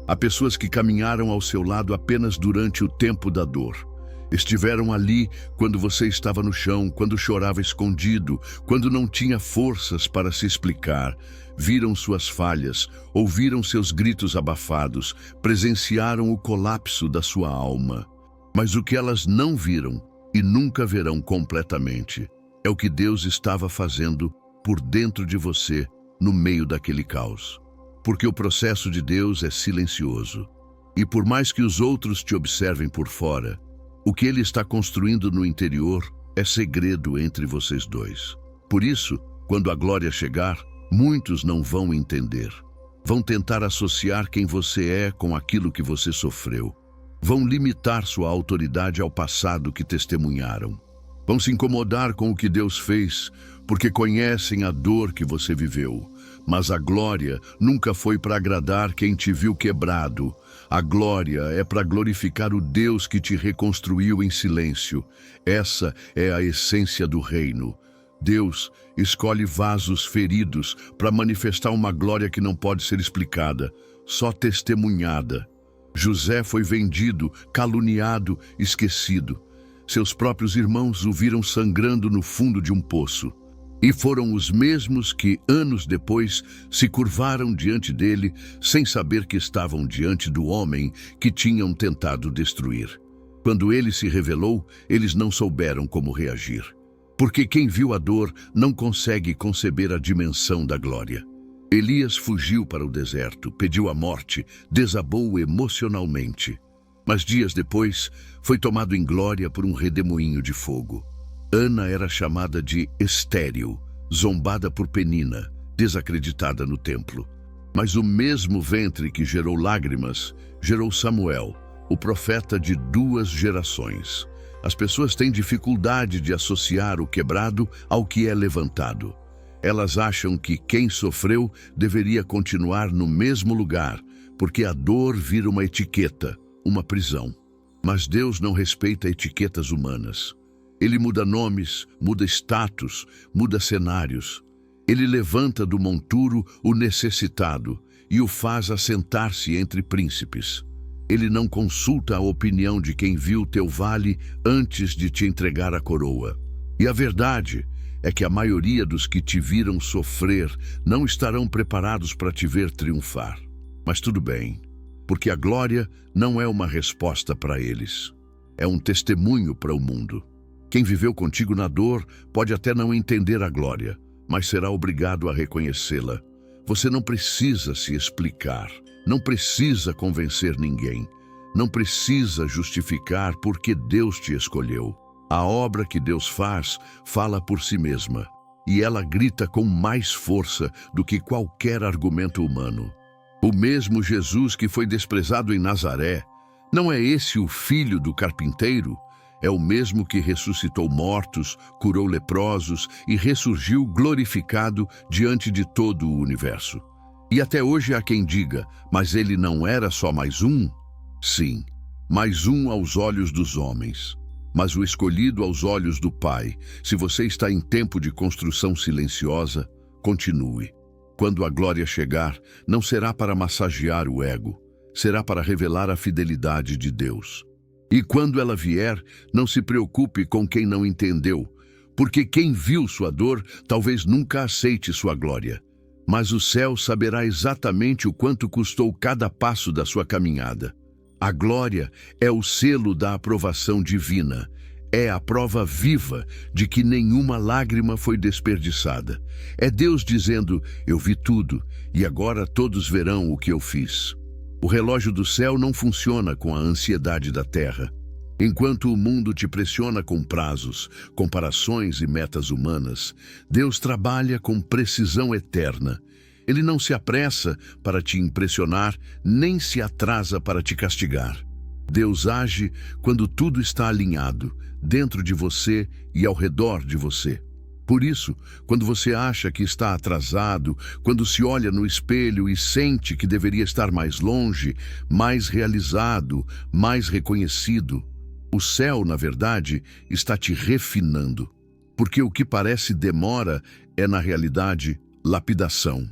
Há pessoas que caminharam ao seu lado apenas durante o tempo da dor. Estiveram ali quando você estava no chão, quando chorava escondido, quando não tinha forças para se explicar. Viram suas falhas, ouviram seus gritos abafados, presenciaram o colapso da sua alma. Mas o que elas não viram e nunca verão completamente é o que Deus estava fazendo por dentro de você, no meio daquele caos. Porque o processo de Deus é silencioso. E por mais que os outros te observem por fora, o que Ele está construindo no interior é segredo entre vocês dois. Por isso, quando a glória chegar, muitos não vão entender. Vão tentar associar quem você é com aquilo que você sofreu. Vão limitar sua autoridade ao passado que testemunharam. Vão se incomodar com o que Deus fez, porque conhecem a dor que você viveu. Mas a glória nunca foi para agradar quem te viu quebrado. A glória é para glorificar o Deus que te reconstruiu em silêncio. Essa é a essência do reino. Deus escolhe vasos feridos para manifestar uma glória que não pode ser explicada, só testemunhada. José foi vendido, caluniado, esquecido. Seus próprios irmãos o viram sangrando no fundo de um poço. E foram os mesmos que, anos depois, se curvaram diante dele, sem saber que estavam diante do homem que tinham tentado destruir. Quando ele se revelou, eles não souberam como reagir. Porque quem viu a dor não consegue conceber a dimensão da glória. Elias fugiu para o deserto, pediu a morte, desabou emocionalmente. Mas dias depois, foi tomado em glória por um redemoinho de fogo. Ana era chamada de estéril, zombada por Penina, desacreditada no templo. Mas o mesmo ventre que gerou lágrimas, gerou Samuel, o profeta de 2 gerações. As pessoas têm dificuldade de associar o quebrado ao que é levantado. Elas acham que quem sofreu deveria continuar no mesmo lugar, porque a dor vira uma etiqueta, uma prisão. Mas Deus não respeita etiquetas humanas. Ele muda nomes, muda status, muda cenários. Ele levanta do monturo o necessitado e o faz assentar-se entre príncipes. Ele não consulta a opinião de quem viu teu vale antes de te entregar a coroa. E a verdade é que a maioria dos que te viram sofrer não estarão preparados para te ver triunfar. Mas tudo bem, porque a glória não é uma resposta para eles. É um testemunho para o mundo. Quem viveu contigo na dor pode até não entender a glória, mas será obrigado a reconhecê-la. Você não precisa se explicar, não precisa convencer ninguém, não precisa justificar porque Deus te escolheu. A obra que Deus faz fala por si mesma, e ela grita com mais força do que qualquer argumento humano. O mesmo Jesus que foi desprezado em Nazaré, não é esse o filho do carpinteiro? É o mesmo que ressuscitou mortos, curou leprosos e ressurgiu glorificado diante de todo o universo. E até hoje há quem diga, mas ele não era só mais um? Sim, mais um aos olhos dos homens, mas o escolhido aos olhos do Pai. Se você está em tempo de construção silenciosa, continue. Quando a glória chegar, não será para massagear o ego, será para revelar a fidelidade de Deus. E quando ela vier, não se preocupe com quem não entendeu, porque quem viu sua dor talvez nunca aceite sua glória. Mas o céu saberá exatamente o quanto custou cada passo da sua caminhada. A glória é o selo da aprovação divina, é a prova viva de que nenhuma lágrima foi desperdiçada. É Deus dizendo, eu vi tudo, e agora todos verão o que eu fiz. O relógio do céu não funciona com a ansiedade da terra. Enquanto o mundo te pressiona com prazos, comparações e metas humanas, Deus trabalha com precisão eterna. Ele não se apressa para te impressionar, nem se atrasa para te castigar. Deus age quando tudo está alinhado, dentro de você e ao redor de você. Por isso, quando você acha que está atrasado, quando se olha no espelho e sente que deveria estar mais longe, mais realizado, mais reconhecido, o céu, na verdade, está te refinando. Porque o que parece demora é, na realidade, lapidação.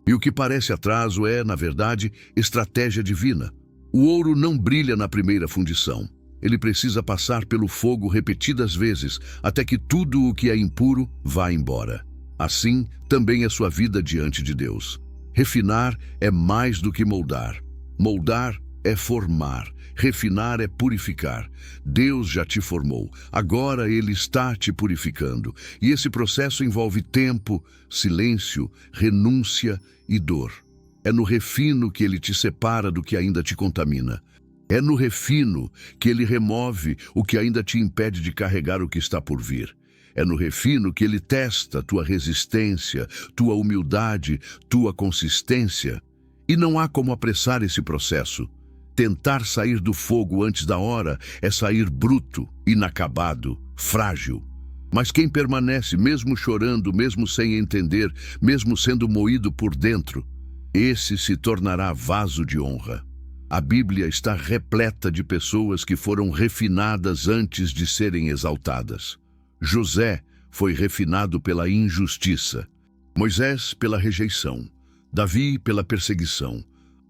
E o que parece atraso é, na verdade, estratégia divina. O ouro não brilha na primeira fundição. Ele precisa passar pelo fogo repetidas vezes, até que tudo o que é impuro vá embora. Assim, também é sua vida diante de Deus. Refinar é mais do que moldar. Moldar é formar. Refinar é purificar. Deus já te formou. Agora Ele está te purificando. E esse processo envolve tempo, silêncio, renúncia e dor. É no refino que Ele te separa do que ainda te contamina. É no refino que Ele remove o que ainda te impede de carregar o que está por vir. É no refino que Ele testa tua resistência, tua humildade, tua consistência. E não há como apressar esse processo. Tentar sair do fogo antes da hora é sair bruto, inacabado, frágil. Mas quem permanece, mesmo chorando, mesmo sem entender, mesmo sendo moído por dentro, esse se tornará vaso de honra. A Bíblia está repleta de pessoas que foram refinadas antes de serem exaltadas. José foi refinado pela injustiça, Moisés pela rejeição, Davi pela perseguição,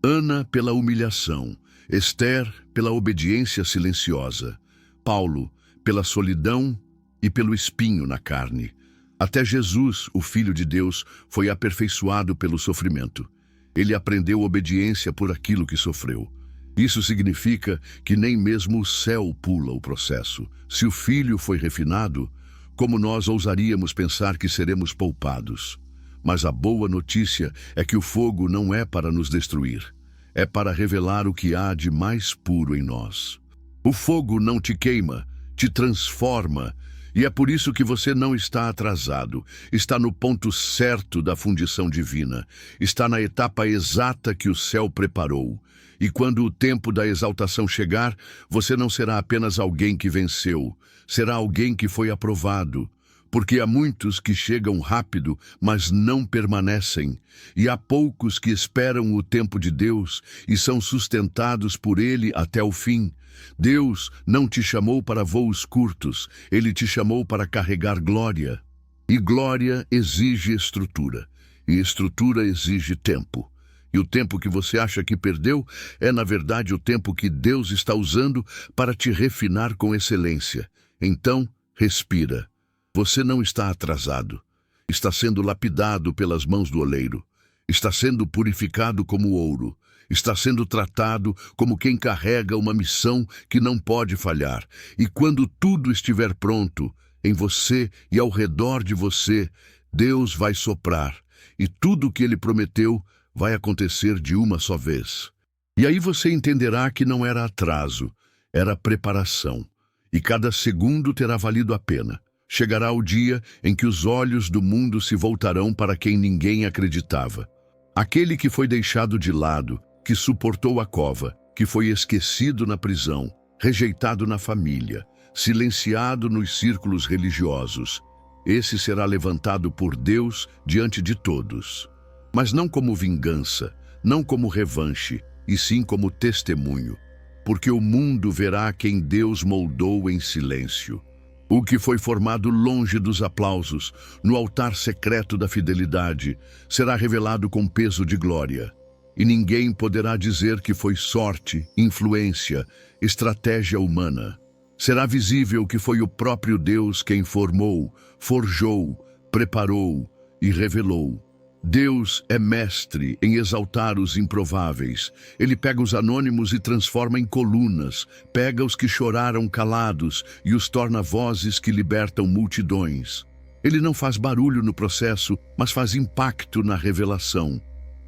Ana pela humilhação, Esther pela obediência silenciosa, Paulo pela solidão e pelo espinho na carne. Até Jesus, o Filho de Deus, foi aperfeiçoado pelo sofrimento. Ele aprendeu obediência por aquilo que sofreu. Isso significa que nem mesmo o céu pula o processo. Se o Filho foi refinado, como nós ousaríamos pensar que seremos poupados? Mas a boa notícia é que o fogo não é para nos destruir. É para revelar o que há de mais puro em nós. O fogo não te queima, te transforma. E é por isso que você não está atrasado, está no ponto certo da fundição divina, está na etapa exata que o céu preparou. E quando o tempo da exaltação chegar, você não será apenas alguém que venceu, será alguém que foi aprovado, Porque há muitos que chegam rápido, mas não permanecem, e há poucos que esperam o tempo de Deus e são sustentados por Ele até o fim. Deus não te chamou para voos curtos, Ele te chamou para carregar glória. E glória exige estrutura, e estrutura exige tempo. E o tempo que você acha que perdeu é, na verdade, o tempo que Deus está usando para te refinar com excelência. Então, respira. Você não está atrasado. Está sendo lapidado pelas mãos do oleiro. Está sendo purificado como ouro. Está sendo tratado como quem carrega uma missão que não pode falhar. E quando tudo estiver pronto, em você e ao redor de você, Deus vai soprar. E tudo o que Ele prometeu vai acontecer de uma só vez. E aí você entenderá que não era atraso, era preparação. E cada segundo terá valido a pena. Chegará o dia em que os olhos do mundo se voltarão para quem ninguém acreditava. Aquele que foi deixado de lado, que suportou a cova, que foi esquecido na prisão, rejeitado na família, silenciado nos círculos religiosos. Esse será levantado por Deus diante de todos. Mas não como vingança, não como revanche, e sim como testemunho. Porque o mundo verá quem Deus moldou em silêncio. O que foi formado longe dos aplausos, no altar secreto da fidelidade, será revelado com peso de glória. E ninguém poderá dizer que foi sorte, influência, estratégia humana. Será visível que foi o próprio Deus quem formou, forjou, preparou e revelou. Deus é mestre em exaltar os improváveis. Ele pega os anônimos e transforma em colunas, pega os que choraram calados e os torna vozes que libertam multidões. Ele não faz barulho no processo, mas faz impacto na revelação.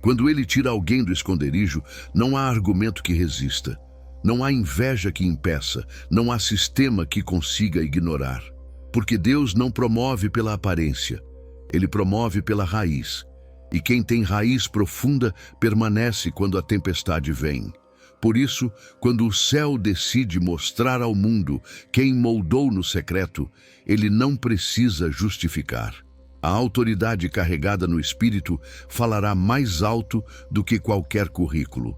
Quando ele tira alguém do esconderijo, não há argumento que resista. Não há inveja que impeça, não há sistema que consiga ignorar. Porque Deus não promove pela aparência, Ele promove pela raiz. E quem tem raiz profunda permanece quando a tempestade vem. Por isso, quando o céu decide mostrar ao mundo quem moldou no secreto, ele não precisa justificar. A autoridade carregada no Espírito falará mais alto do que qualquer currículo.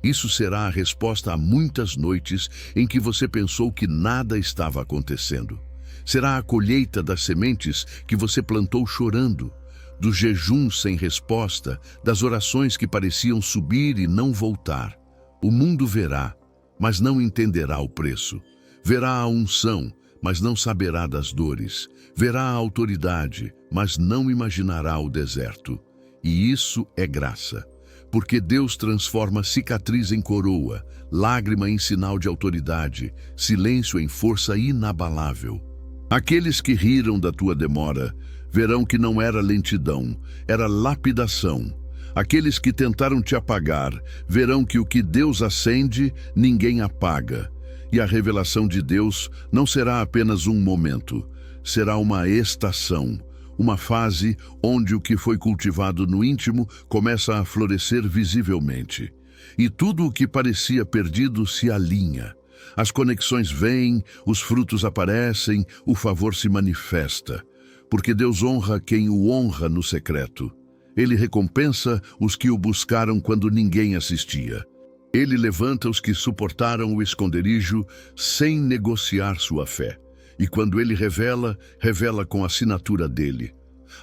Isso será a resposta a muitas noites em que você pensou que nada estava acontecendo. Será a colheita das sementes que você plantou chorando, dos jejuns sem resposta, das orações que pareciam subir e não voltar. O mundo verá, mas não entenderá o preço. Verá a unção, mas não saberá das dores. Verá a autoridade, mas não imaginará o deserto. E isso é graça, porque Deus transforma cicatriz em coroa, lágrima em sinal de autoridade, silêncio em força inabalável. Aqueles que riram da tua demora verão que não era lentidão, era lapidação. Aqueles que tentaram te apagar verão que o que Deus acende, ninguém apaga. E a revelação de Deus não será apenas um momento, será uma estação, uma fase onde o que foi cultivado no íntimo começa a florescer visivelmente. E tudo o que parecia perdido se alinha. As conexões vêm, os frutos aparecem, o favor se manifesta. Porque Deus honra quem o honra no secreto. Ele recompensa os que o buscaram quando ninguém assistia. Ele levanta os que suportaram o esconderijo sem negociar sua fé. E quando ele revela, revela com a assinatura dele.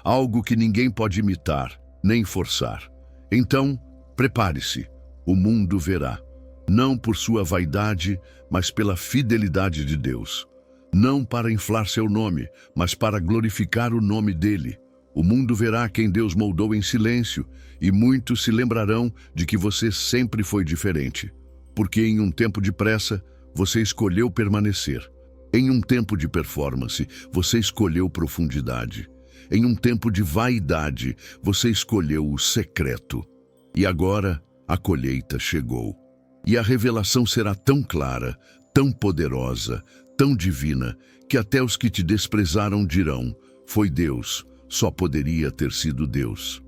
Algo que ninguém pode imitar, nem forçar. Então, prepare-se, o mundo verá. Não por sua vaidade, mas pela fidelidade de Deus. Não para inflar seu nome, mas para glorificar o nome dele. O mundo verá quem Deus moldou em silêncio, e muitos se lembrarão de que você sempre foi diferente. Porque em um tempo de pressa, você escolheu permanecer. Em um tempo de performance, você escolheu profundidade. Em um tempo de vaidade, você escolheu o secreto. E agora, a colheita chegou. E a revelação será tão clara, tão poderosa, tão divina, que até os que te desprezaram dirão: foi Deus, só poderia ter sido Deus.